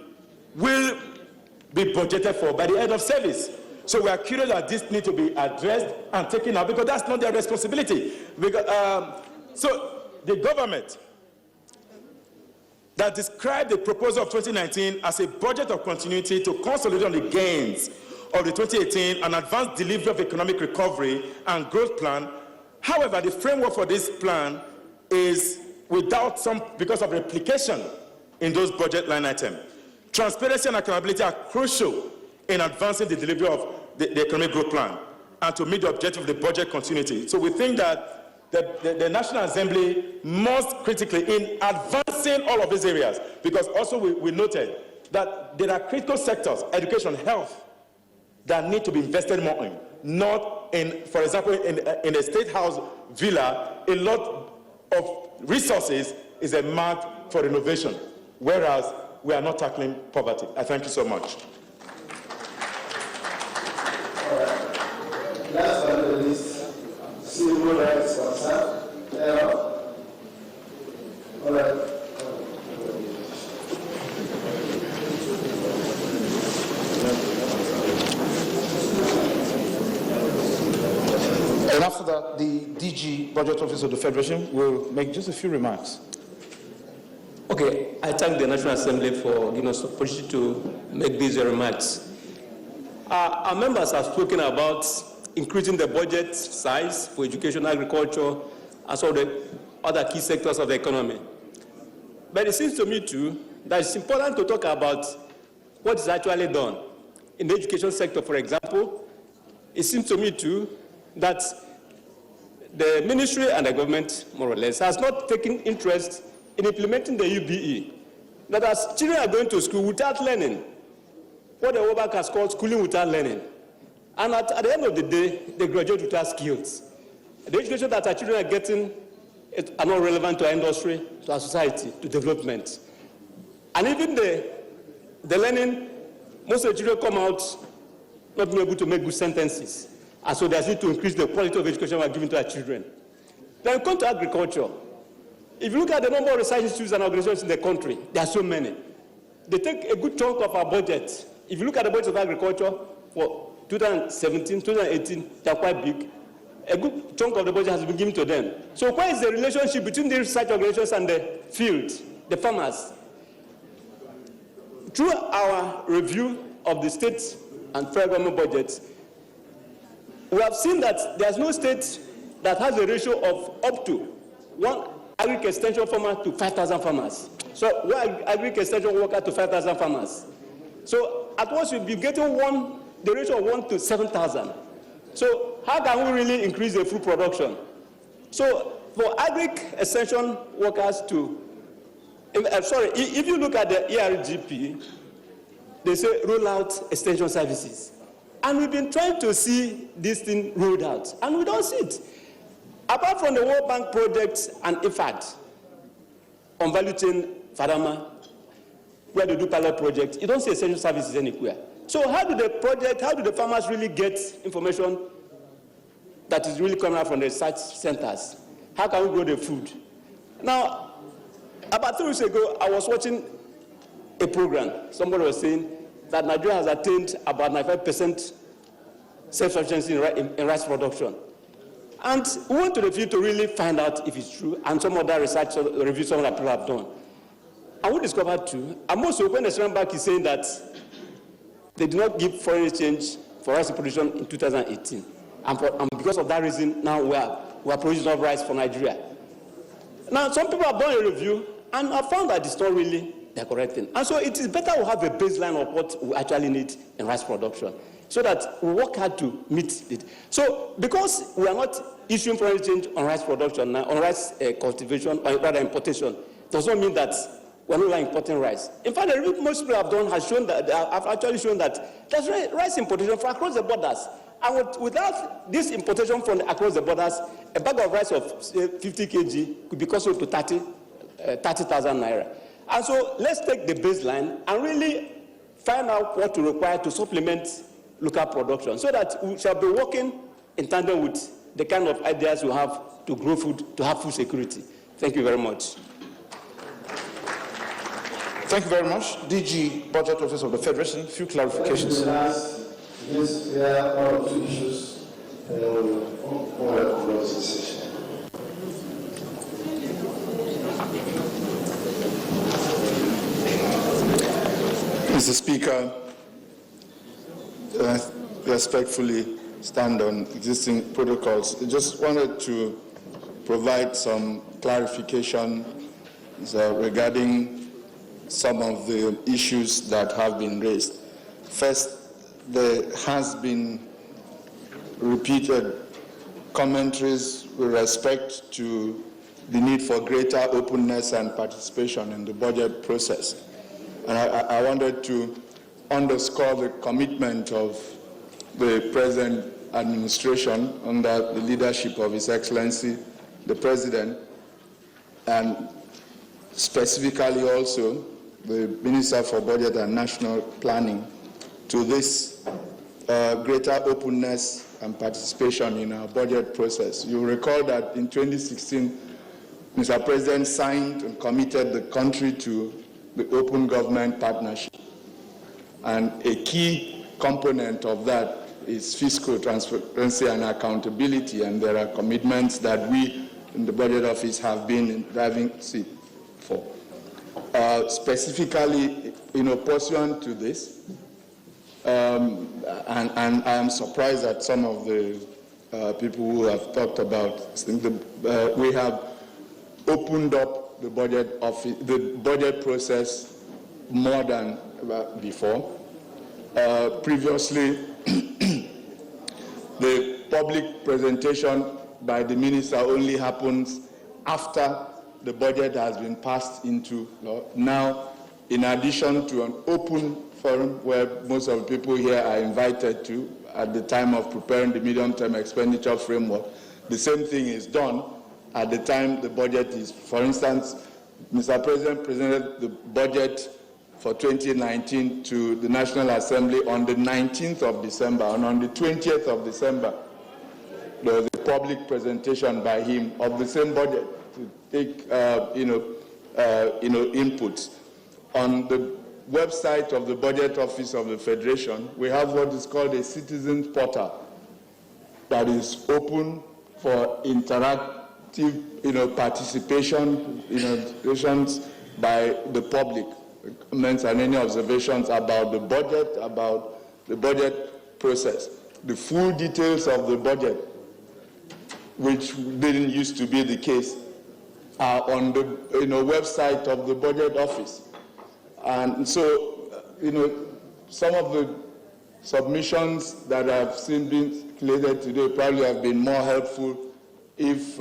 will be budgeted for by the head of service. So we are curious that this needs to be addressed and taken out because that's not their responsibility. Because, so the government that described the proposal of 2019 as a budget of continuity to consolidate on the gains of the 2018 and advance delivery of economic recovery and growth plan. However, the framework for this plan is without because of replication in those budget line items. Transparency and accountability are crucial in advancing the delivery of the economic growth plan and to meet the objective of the budget continuity. So we think that the National Assembly must critically, in advancing all of these areas, because also we noted that there are critical sectors, education, health, that need to be invested more in. Not in, for example, in a State House villa, a lot of resources is earmarked for renovation, whereas we are not tackling poverty. I thank you so much. Last but not least, civil rights concern. All right. And after that, the DG Budget Office of the Federation will make just a few remarks. Okay, I thank the National Assembly for giving us the opportunity to make these remarks. Our members have spoken about increasing the budget size for education, agriculture, as well as the other key sectors of the economy. But it seems to me too that it's important to talk about what is actually done. In the education sector, for example, it seems to me too that the ministry and the government, more or less, has not taken interest in implementing the UBE. That as children are going to school without learning, what the World Bank has called schooling without learning. And at the end of the day, they graduate without skills. The education that our children are getting are not relevant to our industry, to our society, to development. And even the learning, most of the children come out not being able to make good sentences. And so there's need to increase the quality of education we're giving to our children. Then come to agriculture. If you look at the number of research institutes and organizations in the country, there are so many. They take a good chunk of our budget. If you look at the budget of agriculture for 2017, 2018, they are quite big. a good chunk of the budget has been given to them. So where is the relationship between the research organizations and the field, the farmers? Through our review of the state and federal government budgets, we have seen that there's no state that has a ratio of up to 1 agric extension farmer to 5,000 farmers. So 1 agric extension worker to 5,000 farmers. So at once you'll be getting the ratio of 1 to 7,000. So how can we really increase the food production? So for agric extension workers to, if you look at the ERGP, they say roll out extension services. And we've been trying to see this thing rolled out, and we don't see it. Apart from the World Bank projects and IFAD on value chain Farama, where they do pilot projects, you don't see essential services anywhere. So how do the farmers really get information that is really coming out from the research centers? How can we grow the food? Now, about 3 weeks ago, I was watching a program. Somebody was saying that Nigeria has attained about 95% self-sufficiency in rice production. And we went to the field to really find out if it's true, and some other research reviews some other people have done. And we discovered too, and also when the Central Bank is saying that they did not give foreign exchange for rice production in 2018. And because of that reason, now we are producing enough rice for Nigeria. Now, some people have done a review, and have found that it's not really the correct thing. And so it is better we have a baseline of what we actually need in rice production, so that we work hard to meet it. So because we are not issuing foreign exchange on rice production, on rice cultivation, or rather importation, does not mean that we're not importing rice. In fact, the review most people have done has shown that, have actually shown that there's rice importation from across the borders. And without this importation from across the borders, a bag of rice of say, 50 kg could be costing to 30,000 naira. And so let's take the baseline and really find out what to require to supplement local production, so that we shall be working in tandem with the kind of ideas we have to grow food, to have food security. Thank you very much. Thank you very much. DG Budget Office of the Federation, a few clarifications. Yes, there are 1 or 2 issues, and we'll close the session. Mr. Speaker, I respectfully stand on existing protocols. I just wanted to provide some clarification regarding some of the issues that have been raised. First, there has been repeated commentaries with respect to the need for greater openness and participation in the budget process. And I wanted to underscore the commitment of the present administration under the leadership of His Excellency, the President, and specifically also the Minister for Budget and National Planning, to this greater openness and participation in our budget process. You recall that in 2016, Mr. President signed and committed the country to the Open Government Partnership. And a key component of that is fiscal transparency and accountability, and there are commitments that we in the Budget Office have been in driving seat for. Specifically, pursuant to this, and I am surprised that some of the people who have talked about, we have opened up the budget office, the budget process more than before. Previously, the public presentation by the minister only happens after the budget has been passed into law. Now, in addition to an open forum where most of the people here are invited to at the time of preparing the medium-term expenditure framework, the same thing is done at the time the budget is. For instance, Mr. President presented the budget for 2019 to the National Assembly on the 19th of December, and on the 20th of December, there was a public presentation by him of the same budget to take, inputs. On the website of the Budget Office of the Federation, we have what is called a citizens portal that is open for interactive, participation, relations by the public. Comments and any observations about the budget process. The full details of the budget, which didn't used to be the case, are on the website of the budget office. And so, some of the submissions that have seen been created today probably have been more helpful if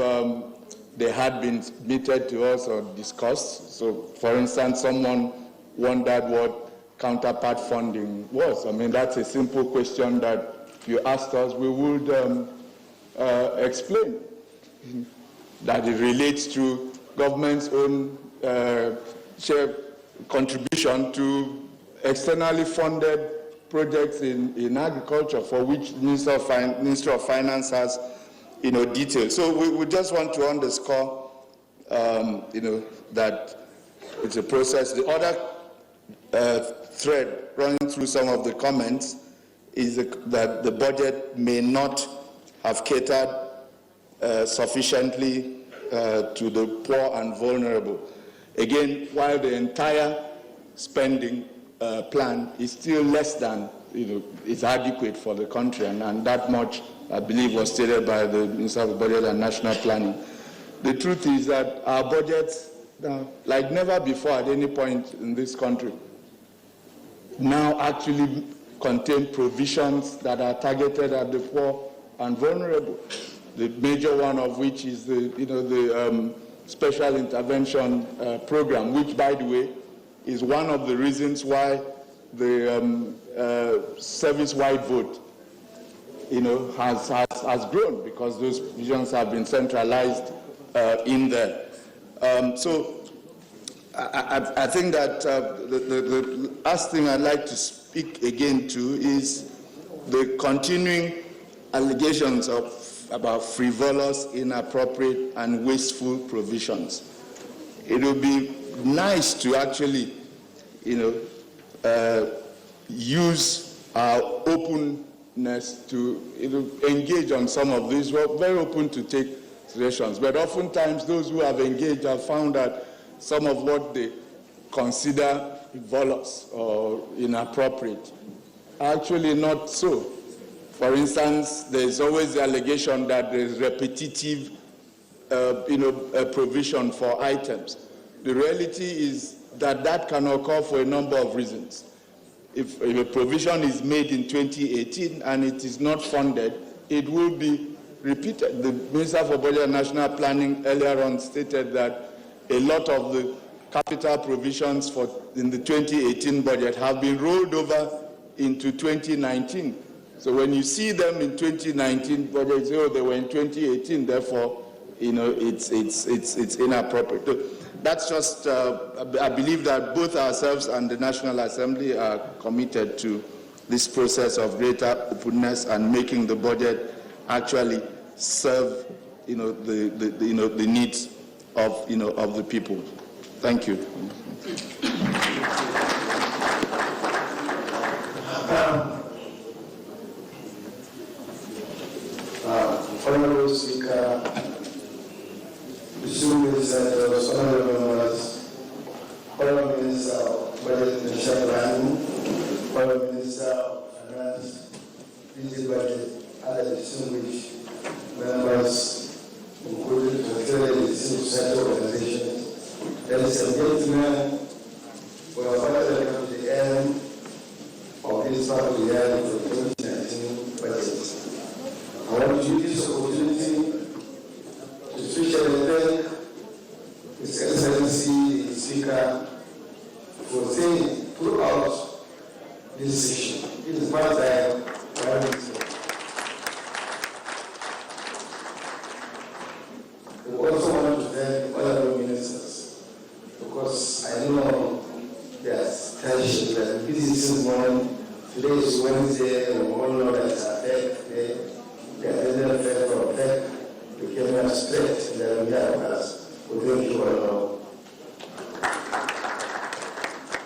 they had been submitted to us or discussed. So, for instance, someone wondered what counterpart funding was. I mean, that's a simple question that if you asked us, we would explain that it relates to government's own share contribution to externally funded projects in agriculture, for which Ministry of Finance has, details. So we just want to underscore, that it's a process. The other thread running through some of the comments is that the budget may not have catered sufficiently to the poor and vulnerable. Again, while the entire spending plan is still less than, is adequate for the country, and that much, I believe, was stated by the Minister of Budget and National Planning. The truth is that our budgets, like never before at any point in this country, now actually contain provisions that are targeted at the poor and vulnerable. The major one of which is the special intervention program, which, by the way, is one of the reasons why the service-wide vote, has grown, because those provisions have been centralized in there. So I think that the last thing I'd like to speak again to is the continuing allegations about frivolous, inappropriate, and wasteful provisions. It would be nice to actually, use our openness to engage on some of these. We're very open to take suggestions, but oftentimes those who have engaged have found that some of what they consider frivolous or inappropriate are actually not so. For instance, there's always the allegation that there's repetitive, provision for items. The reality is that can occur for a number of reasons. If a provision is made in 2018 and it is not funded, it will be repeated. The Minister for Budget and National Planning earlier on stated that a lot of the capital provisions in the 2018 budget have been rolled over into 2019. So when you see them in 2019 budget, you say, oh, they were in 2018, therefore, it's inappropriate. So that's just, I believe that both ourselves and the National Assembly are committed to this process of greater openness and making the budget actually serve, the needs of the people. Thank you. Honorable Speaker, distinguished senators, honorable members, Honorable Minister of Budget and National Planning, Honorable Minister of Finance, Budget, other distinguished members, including the civil society organizations, ladies and gentlemen, we are finally come to the end of this public hearing for the 2019 budget. I want to use this opportunity to especially thank His Excellency the Speaker for saying throughout this session. It is my time. We also want to thank other ministers, because I know there's tension, that busy this morning. Today is Wednesday, and we all know that it's a fair day. We are very for fact. We came straight in the media of us. We thank you all.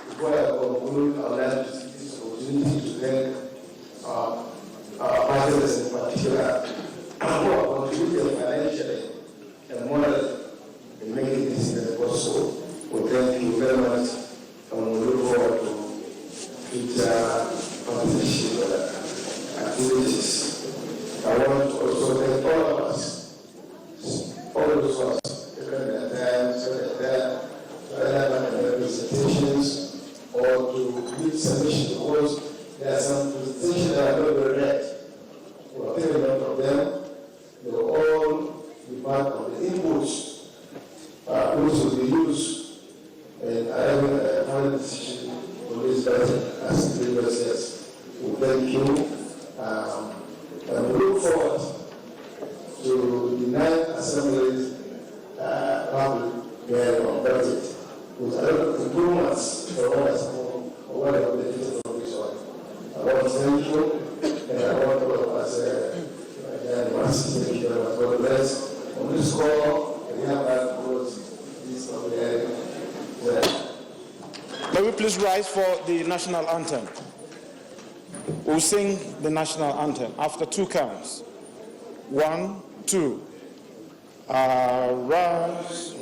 Before I conclude, I would like to take this opportunity to thank our partners in particular who have contributed partnership activities. I want to also thank all of us, all of us, presentations or to read submission, because there are some presentations that are not very read. We'll take a note of them. They will all be part of the inputs which will be used in having a final decision on this budget as the previous years. We thank you and we look forward to the 9th Assembly's public hearing on budget with a lot of improvements for us or what are the benefits from this one. I want to thank you and I want all of us thank you very much. God bless. On this call, we have that close this public hearing. May we please rise for the national anthem. We'll sing the national anthem after 2 counts. 1, 2. Arise.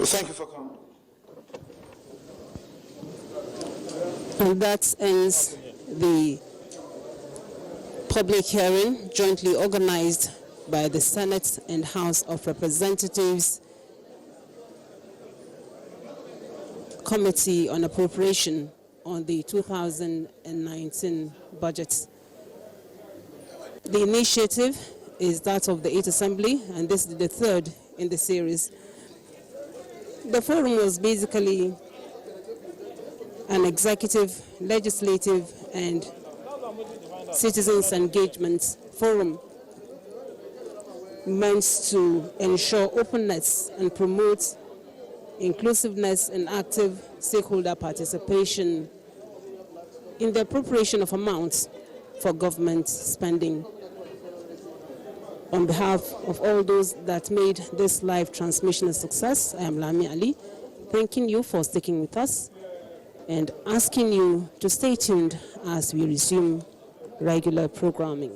Thank you for coming. And that ends the public hearing jointly organized by the Senate and House of Representatives Committee on Appropriation on the 2019 budget. The initiative is that of the 8th Assembly, and this is the 3rd in the series. The forum was basically an executive, legislative, and citizens engagement forum meant to ensure openness and promote inclusiveness and active stakeholder participation in the appropriation of amounts for government spending. On behalf of all those that made this live transmission a success, I am Lami Ali, thanking you for sticking with us and asking you to stay tuned as we resume regular programming.